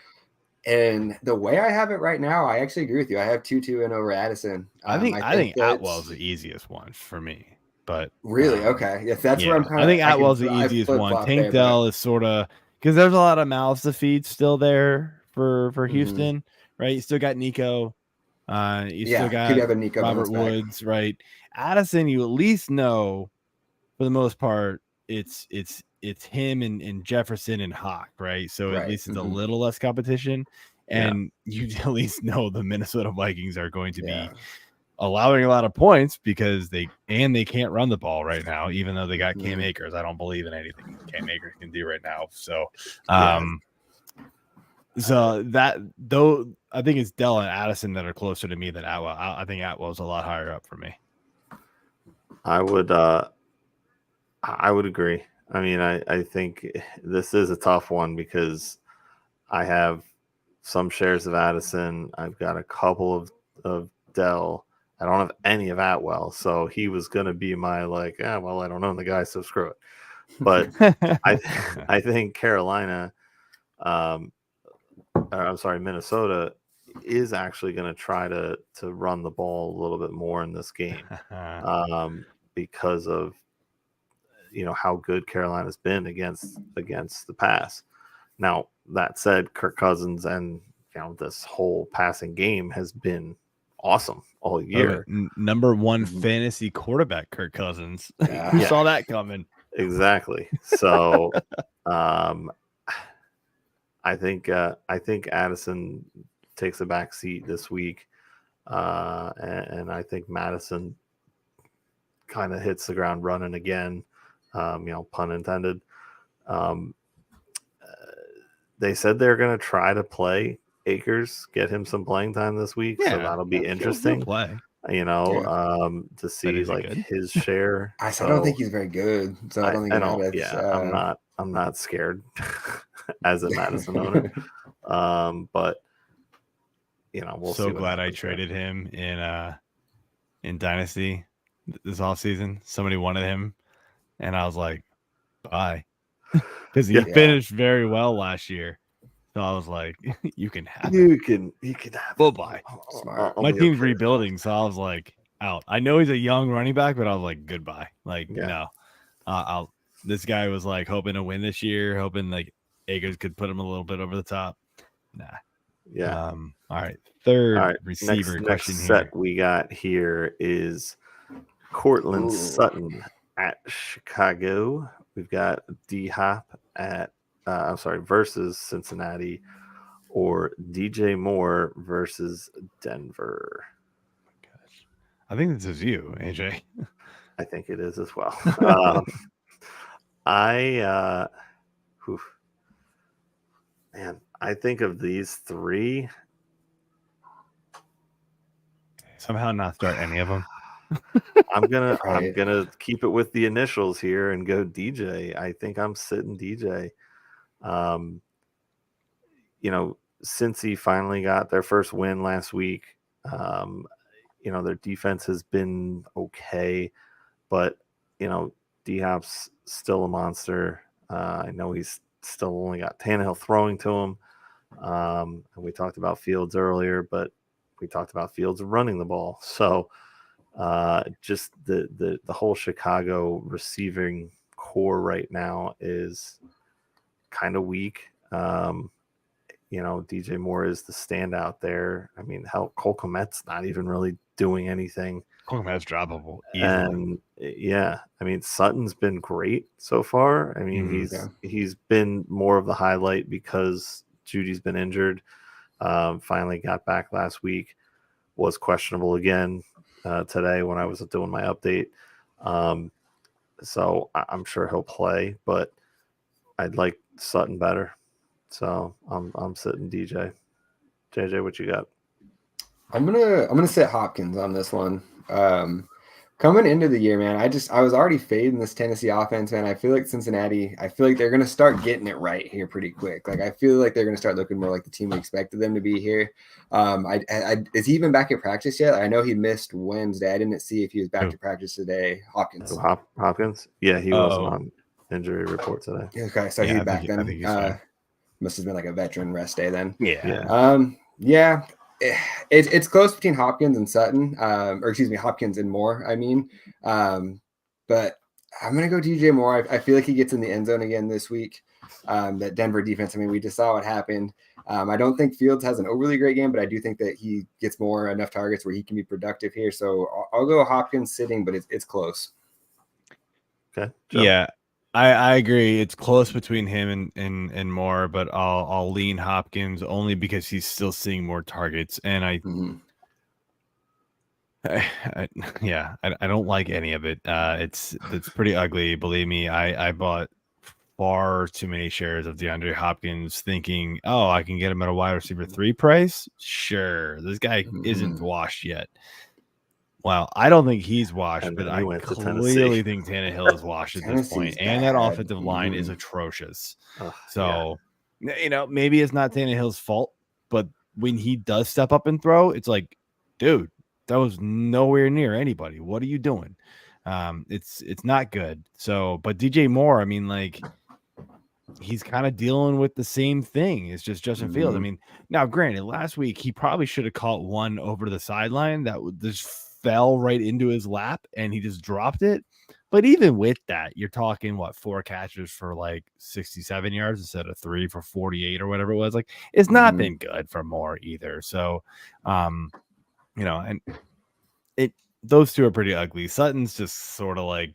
And the way I have it right now, I actually agree with you. I have Tutu in over Addison. I think Atwell's the easiest one for me. But really, okay, yes, that's where I'm kind of. I think Atwell's the easiest one. Tank Dell is sort of because there's a lot of mouths to feed still there for Houston, right? You still got Nico. Still got Robert Woods, right? Addison, you at least know for the most part it's him and Jefferson and Hawk, right? So at least it's a little less competition, and you at least know the Minnesota Vikings are going to be allowing a lot of points because they can't run the ball right now, even though they got Cam Akers. I don't believe in anything Cam Akers can do right now. So so that though I think it's Dell and Addison that are closer to me than Atwell. I think Atwell's a lot higher up for me. I would agree. I mean, I think this is a tough one because I have some shares of Addison. I've got a couple of Dell. I don't have any of Atwell, so he was going to be my like, well, I don't own the guy, so screw it. But I think Carolina, Minnesota is actually going to try to run the ball a little bit more in this game because of how good Carolina's been against the pass. Now that said, Kirk Cousins and this whole passing game has been awesome all year. Number 1 fantasy quarterback, Kirk Cousins. You saw that coming. Exactly. So I think Addison takes a back seat this week, and I think Madison kind of hits the ground running again. Pun intended. They said they're going to try to play Akers, get him some playing time this week, so that'll be interesting. Play. To see like his share. I don't think he's very good, so I don't think. I'm not scared as a Madison owner. But we'll see. So glad I traded him in Dynasty this offseason. Somebody wanted him, and I was like, bye, because he finished very well last year. So I was like, you can have it. You can have it. Bye. My team's rebuilding, so I was like, out. I know he's a young running back, but I was like, goodbye. Like, no. This guy was like hoping to win this year, hoping like Akers could put him a little bit over the top. Nah. Yeah. All right. Third receiver question next here. Set we got here is Courtland Sutton at Chicago. We've got D-Hop at versus Cincinnati, or DJ Moore versus Denver. Gosh. I think this is you, AJ. I think it is as well. I think of these 3. Somehow not start any of them. I'm gonna keep it with the initials here and go DJ. I think I'm sitting DJ. Cincy finally got their first win last week. Their defense has been okay, but D-Hop's still a monster. I know he's still only got Tannehill throwing to him. And we talked about Fields earlier, but we talked about Fields running the ball. So just the whole Chicago receiving core right now is kind of weak. DJ Moore is the standout there. I mean, hell, Cole Kmet's not even really doing anything. That's droppable easily. And I mean, Sutton's been great so far. I mean, he's been more of the highlight because Judy's been injured. Finally got back last week. Was questionable again today when I was doing my update. So I'm sure he'll play, but I'd like Sutton better. So I'm sitting DJ. JJ, what you got? I'm gonna sit Hopkins on this one. Coming into the year, man, I was already fading this Tennessee offense, man. I feel like Cincinnati, they're gonna start getting it right here pretty quick. Like I feel like they're gonna start looking more like the team we expected them to be here. Is he even back at practice yet? I know he missed Wednesday. I didn't see if he was back to practice today. Hopkins. Hopkins? Yeah, he wasn't on injury report today. Okay, so he's back then. Must have been like a veteran rest day then. Yeah. It's close between Hopkins and Sutton, or excuse me, Hopkins and Moore. But I'm gonna go DJ Moore. I feel like he gets in the end zone again this week. That Denver defense. I mean, we just saw what happened. I don't think Fields has an overly great game, but I do think that he gets enough targets where he can be productive here. So I'll go Hopkins sitting, but it's close. Okay. Joe? Yeah. I agree. It's close between him and Moore, but I'll lean Hopkins only because he's still seeing more targets. And I don't like any of it. It's pretty ugly. Believe me, I bought far too many shares of DeAndre Hopkins thinking, oh, I can get him at a wide receiver 3 price. Sure. This guy isn't washed yet. Well, I don't think he's washed, but I clearly think Tannehill is washed at this point. And that offensive line is atrocious. Maybe it's not Tannehill's fault, but when he does step up and throw, it's like, dude, that was nowhere near anybody. What are you doing? It's not good. So, but DJ Moore, I mean, like, he's kind of dealing with the same thing. It's just Justin Fields. I mean, now granted, last week he probably should have caught one over to the sideline that just fell right into his lap and he just dropped it. But even with that, you're talking 4 catches for like 67 yards instead of 3 for 48 or whatever it was. Like, it's not been good for Moore either. So, and those two are pretty ugly. Sutton's just sort of like,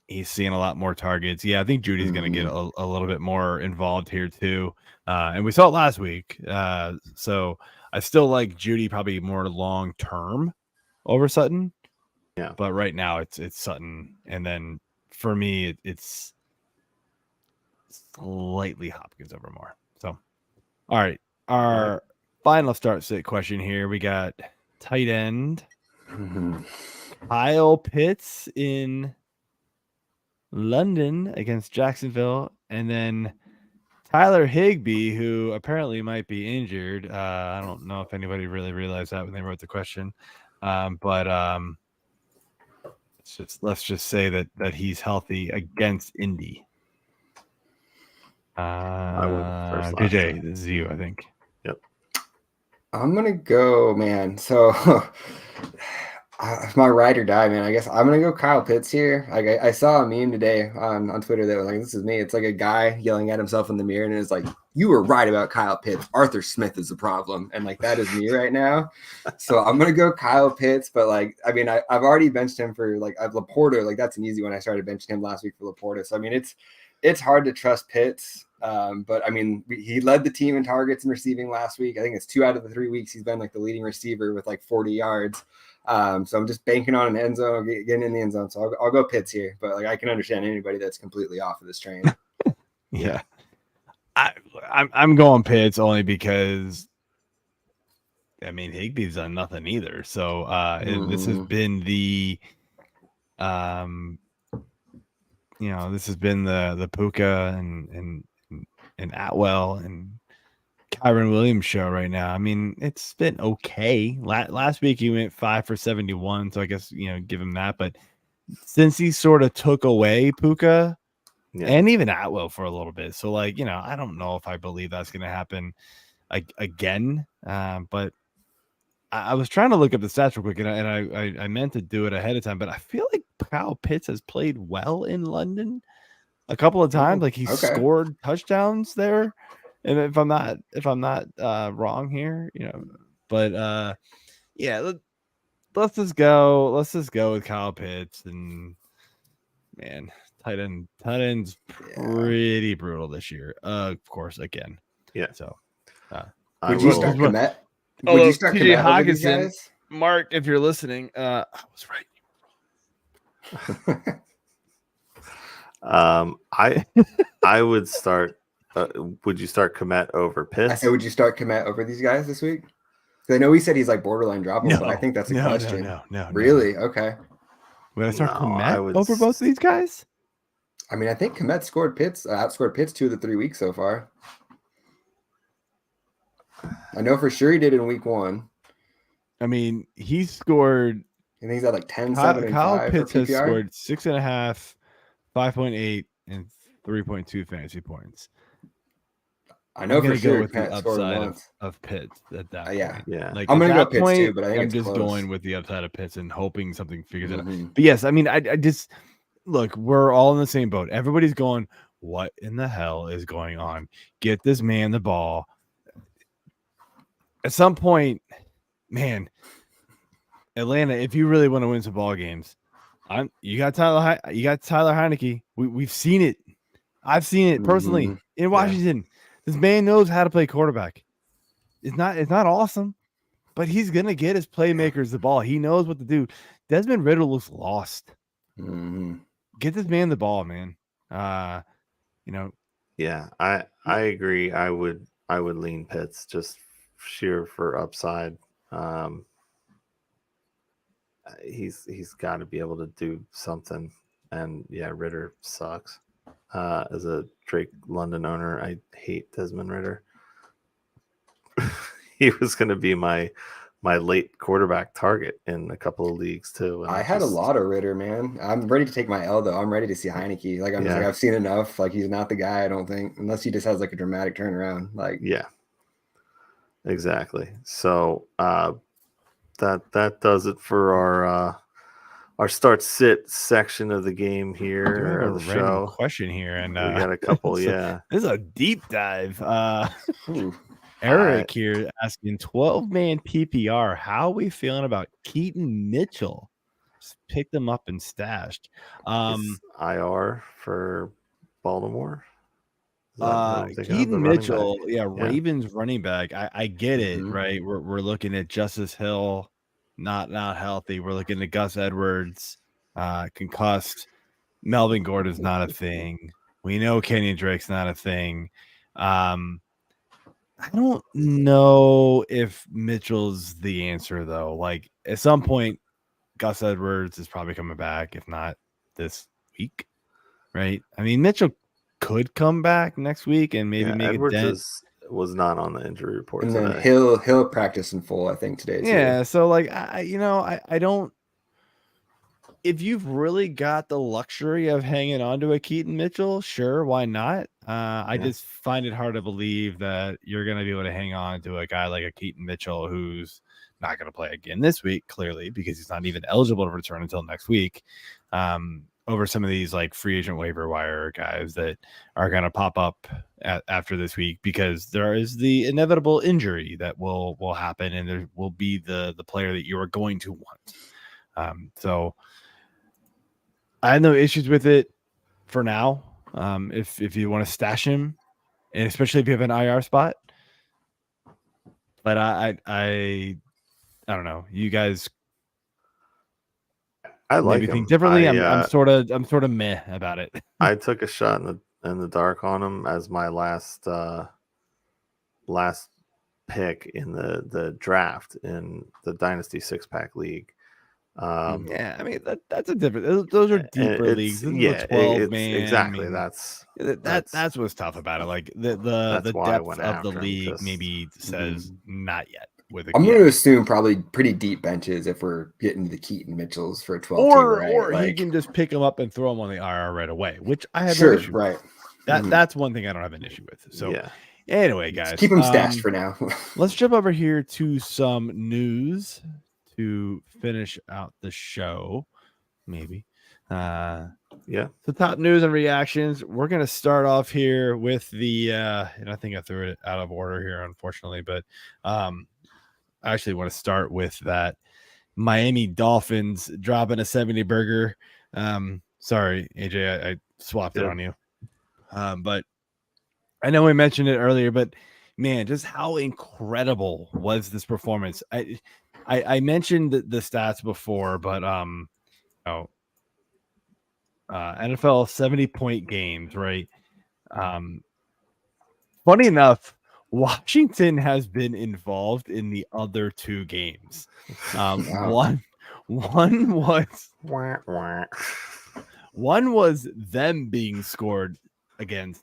he's seeing a lot more targets. Yeah, I think Judy's going to get a little bit more involved here too. And we saw it last week. So I still like Judy probably more long term over Sutton. Yeah. But right now it's Sutton. And then for me, it's slightly Hopkins over Moore. So, all right. Our final start sit question here. We got tight end Kyle Pitts in London against Jacksonville, and then Tyler Higbee, who apparently might be injured. I don't know if anybody really realized that when they wrote the question, but let's just say that he's healthy against Indy. I went first. JJ, this is you, I think. Yep. I'm gonna go, man. So. My ride or die, man. I guess I'm gonna go Kyle Pitts here. Like I saw a meme today on Twitter that was like, "This is me." It's like a guy yelling at himself in the mirror, and it's like, "You were right about Kyle Pitts. Arthur Smith is the problem," and like that is me right now. So I'm gonna go Kyle Pitts, but like, I mean, I've already benched him for like Laporta. Like that's an easy one. I started benching him last week for Laporta. So I mean, it's hard to trust Pitts. But I mean, he led the team in targets and receiving last week. I think it's 2 out of the 3 weeks he's been like the leading receiver with like 40 yards. So I'm just banking on an end zone, getting in the end zone. So I'll go Pitts here, but like I can understand anybody that's completely off of this train. Yeah, I'm going Pitts only because I mean Higbee's done nothing either. So this has been the this has been the Puka and Atwell and Kyron Williams show right now. I mean, it's been okay. Last week he went 5 for 71, so I guess give him that. But since he sort of took away Puka and even Atwell for a little bit, so like I don't know if I believe that's going to happen again. But I was trying to look up the stats real quick, and I meant to do it ahead of time, but I feel like Kyle Pitts has played well in London a couple of times. Like he scored touchdowns there. And if I'm not wrong here, but yeah, let's just go with Kyle Pitts. And man, tight end's pretty brutal this year. Of course, again. Yeah. So would you start Komet? Would you start TJ Komet over these Hockenson, guys? Mark, if you're listening, I was right. I would start. Would you start Komet over Pitts? I said, would you start Komet over these guys this week? I know he said he's like borderline droppable, but I think that's a question. No. Really? Okay. Would I start Komet over both of these guys? I mean, I think Komet outscored Pitts 2 of the 3 weeks so far. I know for sure he did in week 1. I mean, he scored. I think he's at like 10, 7, and 5 Kyle Pitts for has PPR. scored 6.5, 5.8, and 3.2 fantasy points. I know for sure go with the upside of Pitts at that point. Yeah. Like, I'm going to go that Pitts point, too, but I think I'm it's just close. going with the upside of Pitts and hoping something figures it out. Mhm. But yes, I mean, I just look, we're all in the same boat. Everybody's going, what in the hell is going on? Get this man the ball. At some point, man, Atlanta, if you really want to win some ball games, you got Tyler Heineke. We've seen it. I've seen it personally in Washington. Yeah. This man knows how to play quarterback. It's not awesome, but he's gonna get his playmakers the ball. He knows what to do. Desmond Ridder looks lost. Mm-hmm. Get this man the ball, man. Yeah, I agree. I would lean Pitts just sheer for upside. He's got to be able to do something. And yeah, Ridder sucks. As a Drake London owner, I hate Desmond Ridder. He was going to be my late quarterback target in a couple of leagues too. I had a lot of Ridder, man. I'm ready to take my L though. I'm ready to see Heineke. Like I'm just like, I've seen enough. Like he's not the guy, I don't think, unless he just has like a dramatic turnaround. Like exactly. So that does it for our start sit section of the game here or the show. Question here, and we got a couple. This is a deep dive. Eric here asking 12-man PPR. How are we feeling about Keaton Mitchell? Just picked them up and stashed. IR for Baltimore. Keaton Mitchell, Ravens running back. I get it, right? We're looking at Justice Hill, not healthy. We're looking at Gus Edwards, concussed. Melvin Gordon's not a thing. We know Kenyon Drake's not a thing. I don't know if Mitchell's the answer though. Like at some point, Gus Edwards is probably coming back, if not this week, right? I mean, Mitchell could come back next week and maybe make Edwards a dent. Was not on the injury report and today. Then he'll practice in full, I think, today too. Yeah, so like I don't. If you've really got the luxury of hanging on to a Keaton Mitchell, sure, why not? I just find it hard to believe that you're going to be able to hang on to a guy like a Keaton Mitchell who's not going to play again this week, clearly, because he's not even eligible to return until next week. Over some of these like free agent waiver wire guys that are going to pop up after this week, because there is the inevitable injury that will happen, and there will be the player that you are going to want. So I have no issues with it for now. If you want to stash him, and especially if you have an IR spot, but I don't know. You guys, I like maybe him. think differently. I'm sort of meh about it. I took a shot in the dark on him as my last pick in the draft in the Dynasty 6-pack league. I mean that's a different. Those are deeper leagues. This is a 12 man. Exactly. I mean, that's what's tough about it. Like the depth of the league maybe says not yet. I'm going to assume probably pretty deep benches if we're getting the Keaton Mitchells for a 12 team, right? Or like, he can just pick them up and throw them on the IR right away, which I have no issue right. With. That's one thing I don't have an issue with. So anyway, guys, just keep them stashed for now. Let's jump over here to some news to finish out the show. Maybe Yeah. So top news and reactions. We're gonna start off here with the and I think I threw it out of order here, unfortunately, but I actually want to start with that Miami Dolphins dropping a 70 burger. Sorry, AJ, I swapped it on you. But I know we mentioned it earlier, but man, just how incredible was this performance? I mentioned the stats before, but NFL 70-point games, right? Funny enough, Washington has been involved in the other two games. Wow. One was them being scored against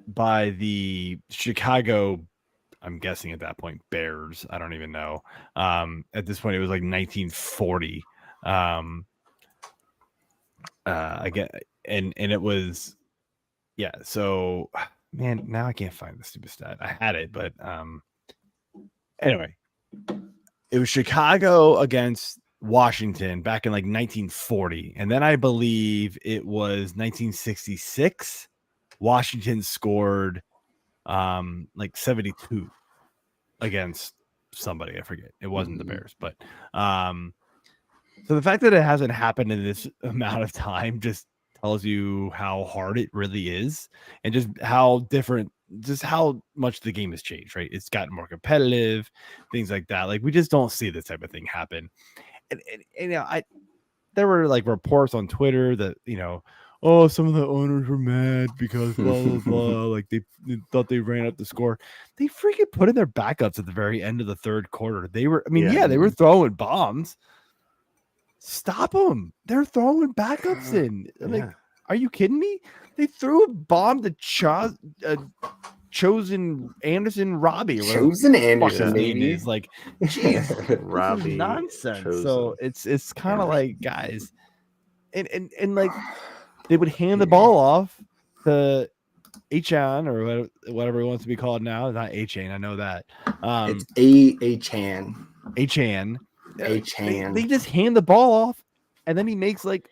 by the Chicago, I'm guessing at that point, Bears. I don't even know. At this point, it was like 1940. I get, and it was, yeah. So, man, now I can't find the stupid stat. I had it, but anyway, it was Chicago against Washington back in like 1940, and then I believe it was 1966. Washington scored like 72 against somebody. I forget. It wasn't the Bears, but so the fact that it hasn't happened in this amount of time just tells you how hard it really is, and just how different, just how much the game has changed, right? It's gotten more competitive, things like that. Like, we just don't see this type of thing happen. And you know, there were like reports on Twitter that, you know, oh, some of the owners were mad because blah blah blah, like they thought they ran up the score. They freaking put in their backups at the very end of the third quarter. They were, I mean, yeah, they were throwing bombs. Stop them. They're throwing backups in. Like, are you kidding me? They threw a bomb to Chosen Anderson Robbie. Chosen Anderson, maybe. Is like, geez, Robbie nonsense. Chosen. So it's kind of like, guys, and like, they would hand the ball off to Achan or whatever it wants to be called now. Not Achan, I know that. It's Achan. Achan. Achan. They just hand the ball off, and then he makes like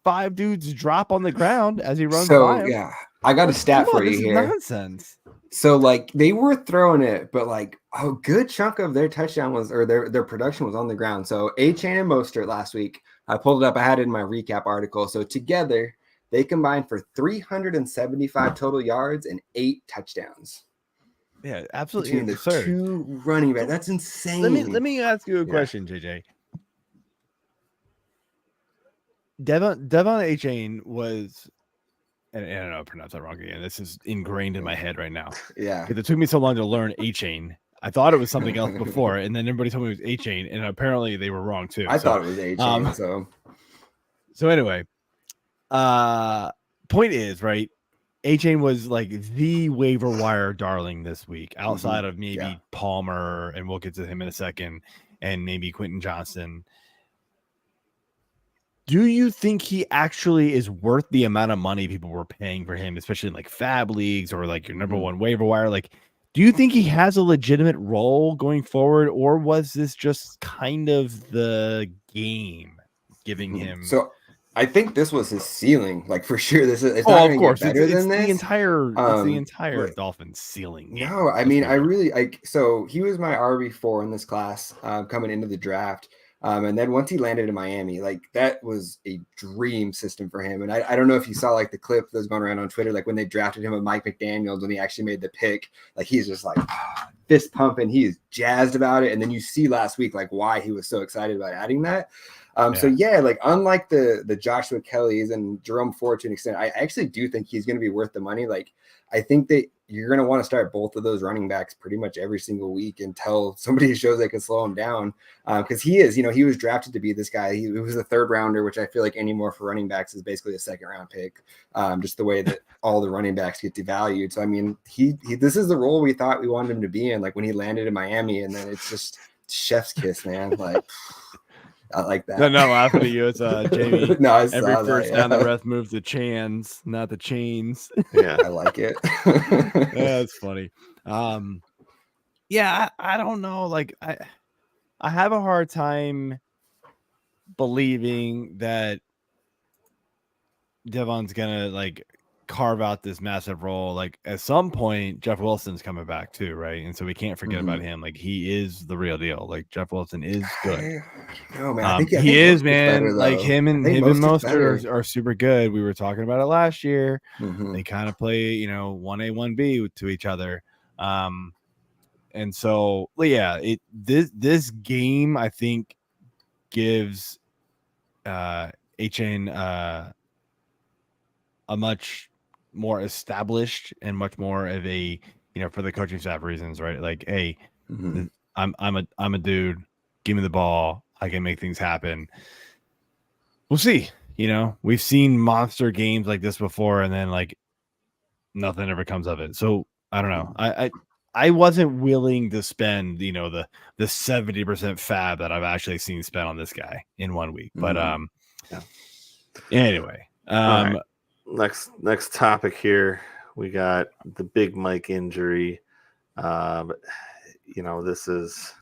5 dudes drop on the ground as he runs by him. Yeah, I got a stat for you here. Nonsense. So like, they were throwing it, but like a good chunk of their touchdown was, or their production was on the ground. So Achan and Mostert last week, I pulled it up. I had it in my recap article. So together they combined for 375 total yards and 8 touchdowns. Yeah, absolutely. Between the absurd. 2 running backs. That's insane. Let me ask you a question, JJ. Devon Achane was, and I don't know, I pronounced that wrong again. This is ingrained in my head right now. Yeah. Because it took me so long to learn Achane. I thought it was something else before, and then everybody told me it was Achane, and apparently they were wrong too. I thought it was Achane. So anyway, point is, right, Achane was like the waiver wire darling this week, outside of maybe Palmer, and we'll get to him in a second, and maybe Quentin Johnson. Do you think he actually is worth the amount of money people were paying for him, especially in like fab leagues or like your number one waiver wire? Like, do you think he has a legitimate role going forward, or was this just kind of the game giving him? So I think this was his ceiling, like for sure. This is, it's not going to get better than this. It's the entire Dolphins ceiling. No, I mean, I really like. So he was my RB4 in this class coming into the draft. And then once he landed in Miami, like that was a dream system for him. And I don't know if you saw like the clip that was going around on Twitter, like when they drafted him with Mike McDaniels, when he actually made the pick, like he's just like fist pumping. He is jazzed about it. And then you see last week, like why he was so excited about adding that. So yeah, like unlike the Joshua Kellys and Jerome Ford to an extent, I actually do think he's going to be worth the money. Like I think that you're going to want to start both of those running backs pretty much every single week until somebody shows they can slow him down. Because he is, he was drafted to be this guy. He was a 3rd rounder, which I feel like anymore for running backs is basically a 2nd round pick. Just the way that all the running backs get devalued. So I mean, he this is the role we thought we wanted him to be in. Like when he landed in Miami, and then it's just chef's kiss, man. Like. I like that. No, laughing at you. It's Jamie. No, I every first down the ref moves the chans, not the chains. Yeah, I like it. Yeah, it's funny. Yeah, I don't know. Like I have a hard time believing that Devon's gonna like carve out this massive role. Like at some point, Jeff Wilson's coming back too, right? And so we can't forget about him. Like he is the real deal. Like Jeff Wilson is good. No man, I think he is, Mostert's man. better, like him and Mostert are super good. We were talking about it last year. They kind of play, 1A, 1B to each other. And so yeah, this game I think gives HN a much more established and much more of a, for the coaching staff reasons, right? Like, hey, I'm a dude. Give me the ball. I can make things happen. We'll see. We've seen monster games like this before, and then like nothing ever comes of it. So I don't know. I wasn't willing to spend, the 70% fab that I've actually seen spent on this guy in 1 week. But anyway, right. Next topic here, we got the Big Mike injury. This is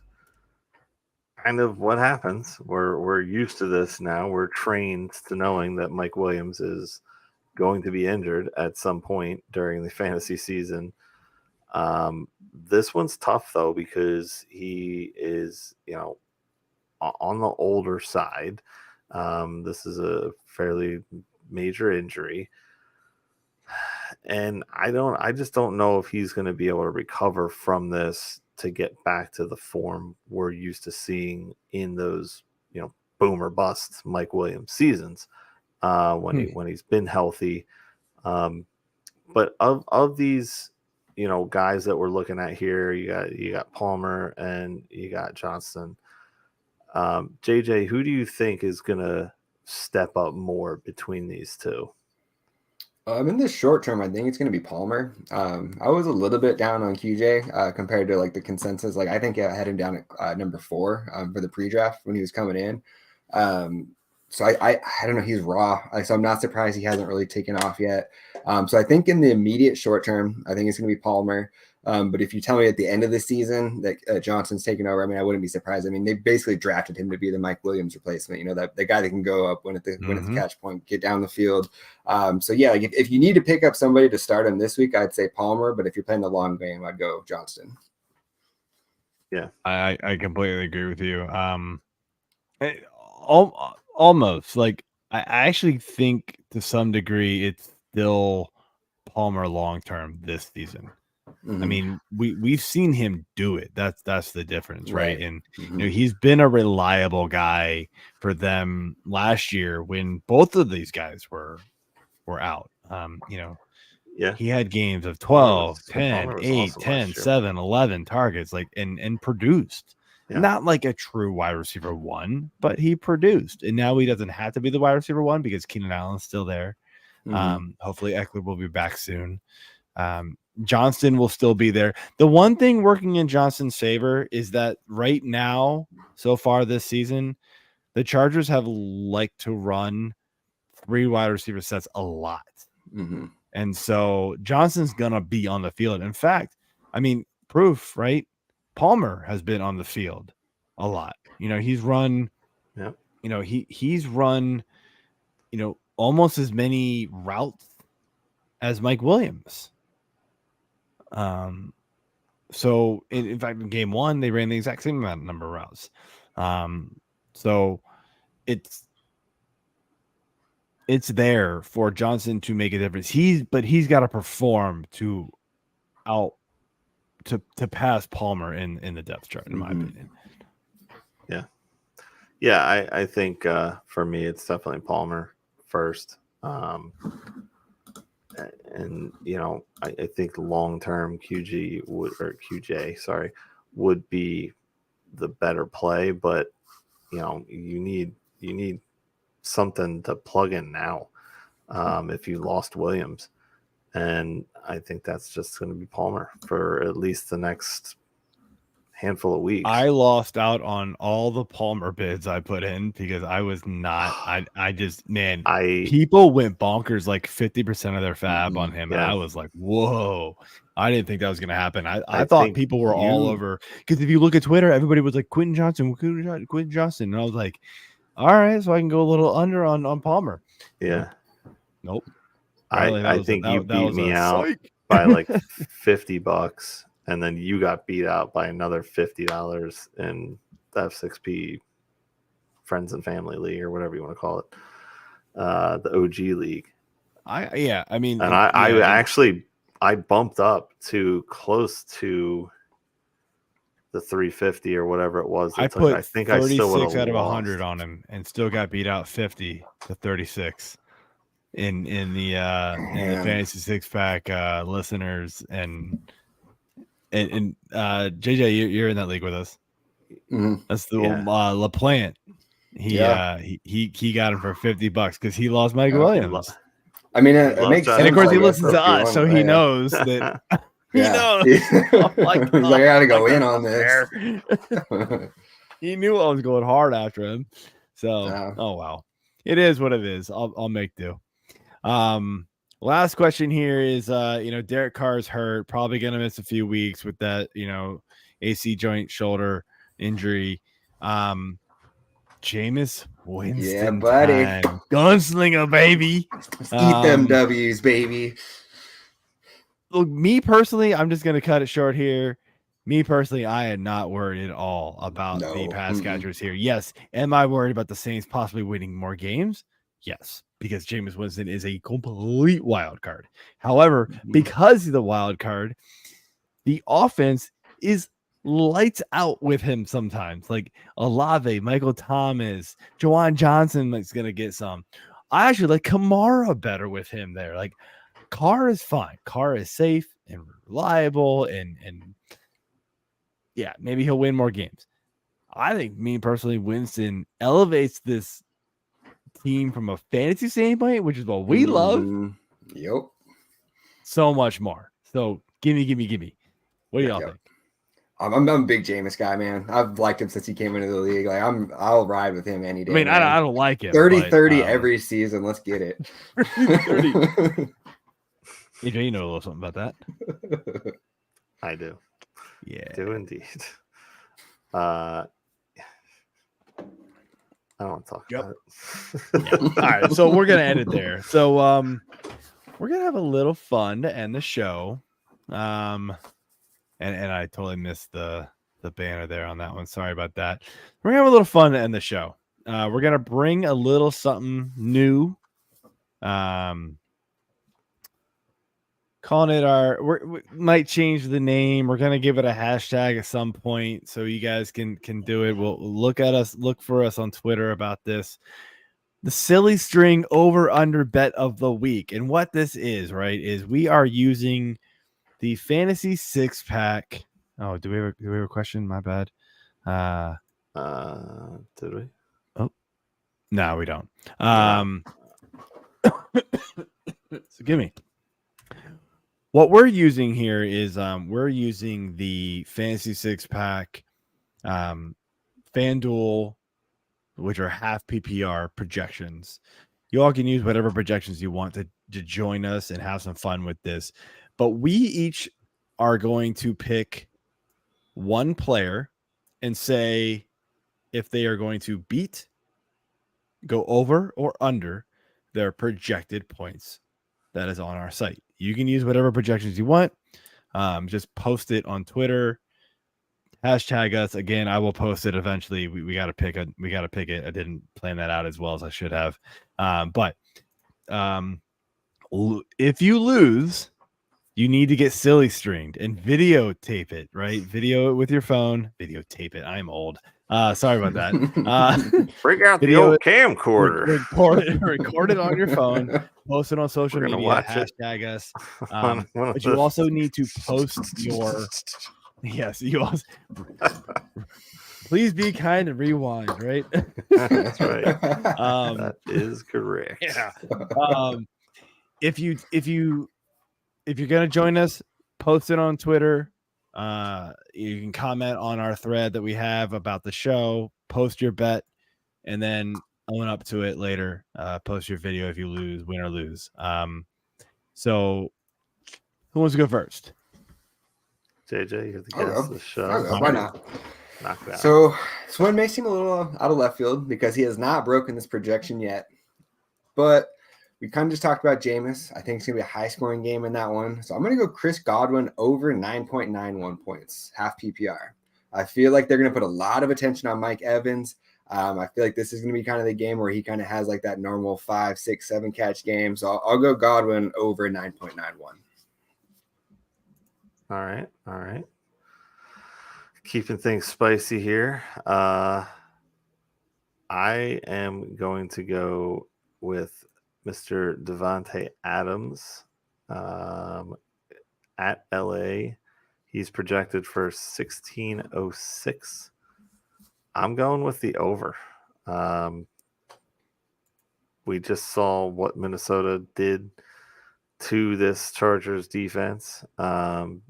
kind of what happens. We're used to this now. We're trained to knowing that Mike Williams is going to be injured at some point during the fantasy season. This one's tough though, because he is, on the older side. This is a fairly major injury, and I just don't know if he's going to be able to recover from this to get back to the form we're used to seeing in those, boom or bust Mike Williams seasons, when he's been healthy. But of these, guys that we're looking at here, you got Palmer and you got Johnston. JJ, who do you think is going to step up more between these two? In the short term, I think it's going to be Palmer. I was a little bit down on QJ compared to like the consensus. Like I think I had him down at number 4 for the pre-draft when he was coming in. So I don't know. He's raw, so I'm not surprised he hasn't really taken off yet. So I think in the immediate short term, I think it's going to be Palmer. But if you tell me at the end of the season that Johnson's taking over, I mean, I wouldn't be surprised. I mean, they basically drafted him to be the Mike Williams replacement. That the guy that can go up when it's the catch point, get down the field. So yeah, like if you need to pick up somebody to start him this week, I'd say Palmer. But if you're playing the long game, I'd go Johnston. Yeah, I completely agree with you. Almost like I actually think to some degree it's still Palmer long term this season. I mean, we've seen him do it. That's the difference, right? And he's been a reliable guy for them last year when both of these guys were out. He had games of 12, 10, 8, 10, 7, 11 targets, like and produced. Yeah. Not like a true wide receiver 1, but he produced. And now he doesn't have to be the wide receiver 1 because Keenan Allen's still there. Hopefully Eckler will be back soon. Johnston will still be there. The one thing working in Johnston's favor is that right now, so far this season, the Chargers have liked to run 3 wide receiver sets a lot. And so Johnston's going to be on the field. In fact, I mean, proof, right? Palmer has been on the field a lot. He's run, he's run, almost as many routes as Mike Williams. So in fact, in game 1, they ran the exact same amount of number of routes. So it's there for Johnson to make a difference. He's got to perform to pass Palmer in the depth chart, in my opinion. Yeah. I think for me, it's definitely Palmer first. And I think long-term QJ would be the better play, but you need something to plug in now if you lost Williams. And I think that's just going to be Palmer for at least the next handful of weeks. I lost out on all the Palmer bids I put in because I was not. People went bonkers, like 50% of their fab on him, and I was like, "Whoa!" I didn't think that was going to happen. I thought people were all over because if you look at Twitter, everybody was like Quentin Johnson, and I was like, All right, so I can go a little under on Palmer. Yeah. Nope. I think you beat me out by like $50, and then you got beat out by another $50 in the F6P Friends and Family League, or whatever you want to call it, the OG league. I mean, and I bumped up to close to the 350 or whatever it was. I think 36 I still would have out of 100 on him and still got beat out 50 to 36 in the Fantasy Six Pack listeners and JJ, you're in that league with us. Mm-hmm. That's the LaPlante. He got him for $50 because he lost Mike Williams. I mean, it makes sense. And of course, he listens to us, so he knows that. He knows. I gotta go in on this. He knew I was going hard after him. So, oh wow, it is what it is. I'll make do. Last question here is, Derek Carr's hurt, probably gonna miss a few weeks with that, AC joint shoulder injury. Jameis Winston, yeah, buddy, time. Gunslinger, baby. Let's eat them W's, baby. Look, me personally, I'm just gonna cut it short here. Me personally, I am not worried at all about the pass catchers here. Yes, am I worried about the Saints possibly winning more games? Yes, because Jameis Winston is a complete wild card. However, because he's a wild card, the offense is lights out with him sometimes. Like Olave, Michael Thomas, Juwan Johnson is going to get some. I actually like Kamara better with him there. Like Carr is fine. Carr is safe and reliable and yeah, maybe he'll win more games. I think me personally, Winston elevates this team from a fantasy standpoint, which is what we love. Yep. So much more. So give me. What do y'all think? I'm a big Jameis guy, man. I've liked him since he came into the league. Like I'll ride with him any day. I mean, I don't like it. 30-30 every season. Let's get it. 30. AJ, you know a little something about that. I do. Yeah. I do indeed. I don't want to talk about it. Yeah. All right, so we're gonna end it there. So we're gonna have a little fun to end the show. And I totally missed the banner there on that one. Sorry about that. We're gonna have a little fun to end the show. We're gonna bring a little something new. Calling it we might change the name. We're gonna give it a hashtag at some point so you guys can do it. We'll look for us on Twitter about this. The silly string over under bet of the week. And what this is, right, is we are using the Fantasy Six Pack. Oh, do we have a question? My bad. Did we? Oh, no, we don't. So give me. What we're using here is we're using the Fantasy Six Pack, FanDuel, which are half PPR projections. You all can use whatever projections you want to join us and have some fun with this. But we each are going to pick one player and say if they are going to beat, go over, or under their projected points that is on our site. You can use whatever projections you want. Just post it on Twitter. Hashtag us. Again, I will post it eventually. We got to pick it. I didn't plan that out as well as I should have. But if you lose, you need to get silly stringed and videotape it, right? Video it with your phone. Videotape it. I'm old. Sorry about that. Bring out the old camcorder. Record it on your phone. Post it on social media. Hashtag us. But you also need to post your. Yes, you also. Please be kind and rewind, right? That's right. That is correct. Yeah. If you're gonna join us, post it on Twitter. You can comment on our thread that we have about the show. Post your bet, and then own up to it later. Post your video if you lose, win or lose. So, who wants to go first? JJ, you're the guest of the show. Why not? Knock that So This one may seem a little out of left field because he has not broken this projection yet. But we kind of just talked about Jameis. I think it's going to be a high-scoring game in that one. So I'm going to go Chris Godwin over 9.91 points, half PPR. I feel like they're going to put a lot of attention on Mike Evans. I feel like this is going to be kind of the game where he kind of has like that normal 5, 6, 7 catch game. So I'll go Godwin over 9.91. All right. Keeping things spicy here. I am going to go with Mr. Devontae Adams at LA. He's projected for 1606. I'm going with the over. We just saw what Minnesota did to this Chargers defense. And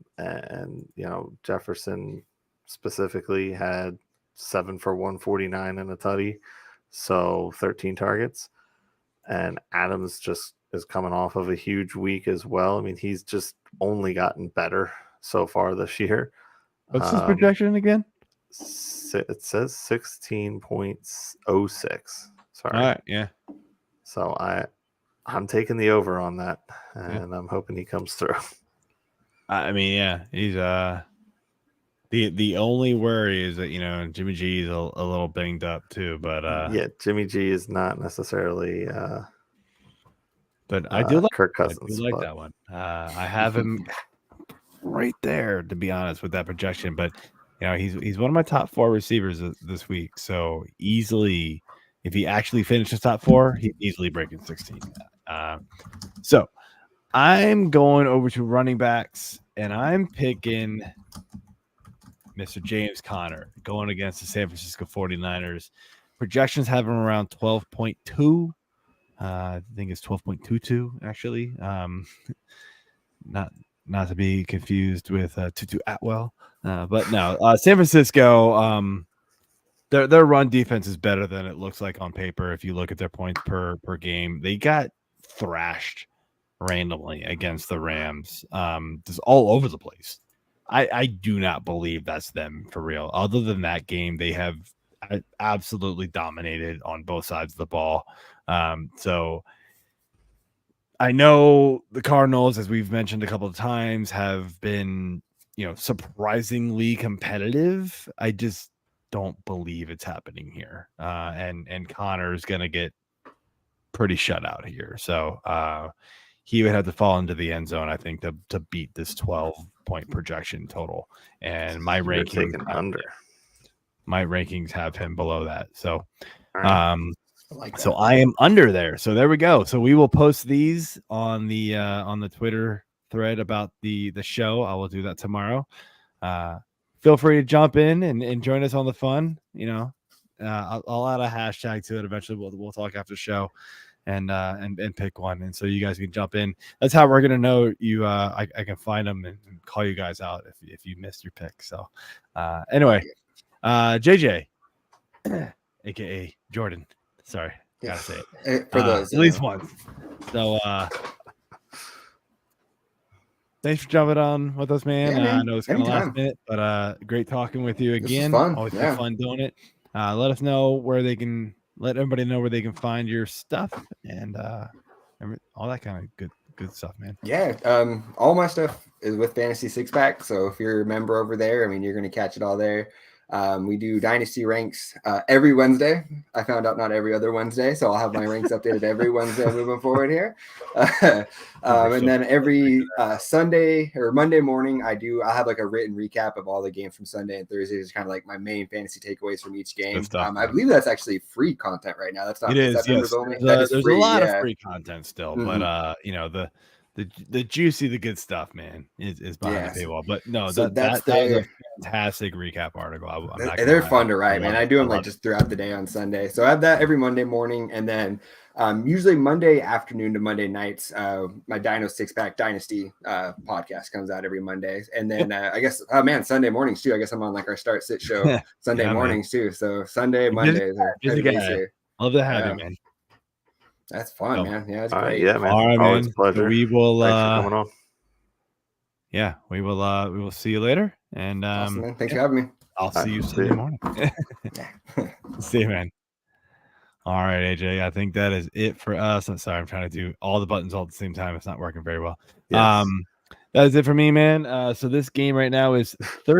Jefferson specifically had 7 for 149 and a tutty, so 13 targets. And Adams just is coming off of a huge week as well. I mean, he's just only gotten better so far this year. What's his projection again? It says 16.06. Sorry. All right, yeah. So I'm taking the over on that, and I'm hoping he comes through. I mean, yeah, he's the only worry is that Jimmy G is a little banged up too, but Jimmy G is not necessarily. But I do like Kirk Cousins. I do like that one. I have him right there, to be honest, with that projection. But he's one of my top 4 receivers this week. So easily, if he actually finishes top 4, he's easily breaking 16. So I'm going over to running backs, and I'm picking Mr. James Conner going against the San Francisco 49ers. Projections have him around 12.2. I think it's 12.22 actually. Not to be confused with Tutu Atwell, but no. San Francisco, their run defense is better than it looks like on paper. If you look at their points per game, they got thrashed randomly against the Rams, just all over the place. I do not believe that's them for real. Other than that game, they have absolutely dominated on both sides of the ball. So I know the Cardinals, as we've mentioned a couple of times, have been, surprisingly competitive. I just don't believe it's happening here. And Connor's going to get pretty shut out here. So he would have to fall into the end zone, I think, to beat this 12-point projection total. And my rankings have him below that. So, so I am under there. So there we go. So we will post these on the Twitter thread about the show. I will do that tomorrow. Feel free to jump in and join us on the fun. I'll add a hashtag to it eventually. We'll talk after the show and pick one. And so you guys can jump in. That's how we're gonna know you. I can find them and call you guys out if you missed your pick. So anyway, JJ, aka Jordan. Sorry, gotta say it for those at least once. So thanks for jumping on with us, man. I know it's kind of last minute, but great talking with you again. Always fun doing it. Let us know where they can let everybody know where they can find your stuff and all that kind of good stuff, man. Yeah, all my stuff is with Fantasy Six Pack. So if you're a member over there, I mean, you're going to catch it all there. We do Dynasty ranks every Wednesday. I found out not every other Wednesday, so I'll have my ranks updated every Wednesday moving forward here. And then every Sunday or Monday morning, I have like a written recap of all the games from Sunday and Thursday. It's kind of like my main fantasy takeaways from each game. I believe that's actually free content right now. That's not. It is. Yes. There's a lot of free content still, but the juicy, the good stuff, man, is behind the paywall. But no, that is a fantastic recap article. They're fun to write, man. I do them like just throughout the day on Sunday. So I have that every Monday morning, and then usually Monday afternoon to Monday nights, my Dino Six Pack Dynasty podcast comes out every Monday, and then I guess Sunday mornings too. I guess I'm on like our Start Sit show Sunday mornings too. So Sunday, Mondays. Love to have you, man. That's fun, man. Yeah, it's great. Yeah, man. All right, always man. a pleasure. We will. Thanks for coming on. Yeah, we will. We will see you later. And awesome, man. Thanks for having me. I'll see you See Sunday ya. morning. See you, man. All right, AJ. I think that is it for us. I'm sorry, I'm trying to do all the buttons all at the same time. It's not working very well. Yes. That is it for me, man. So this game right now is 30.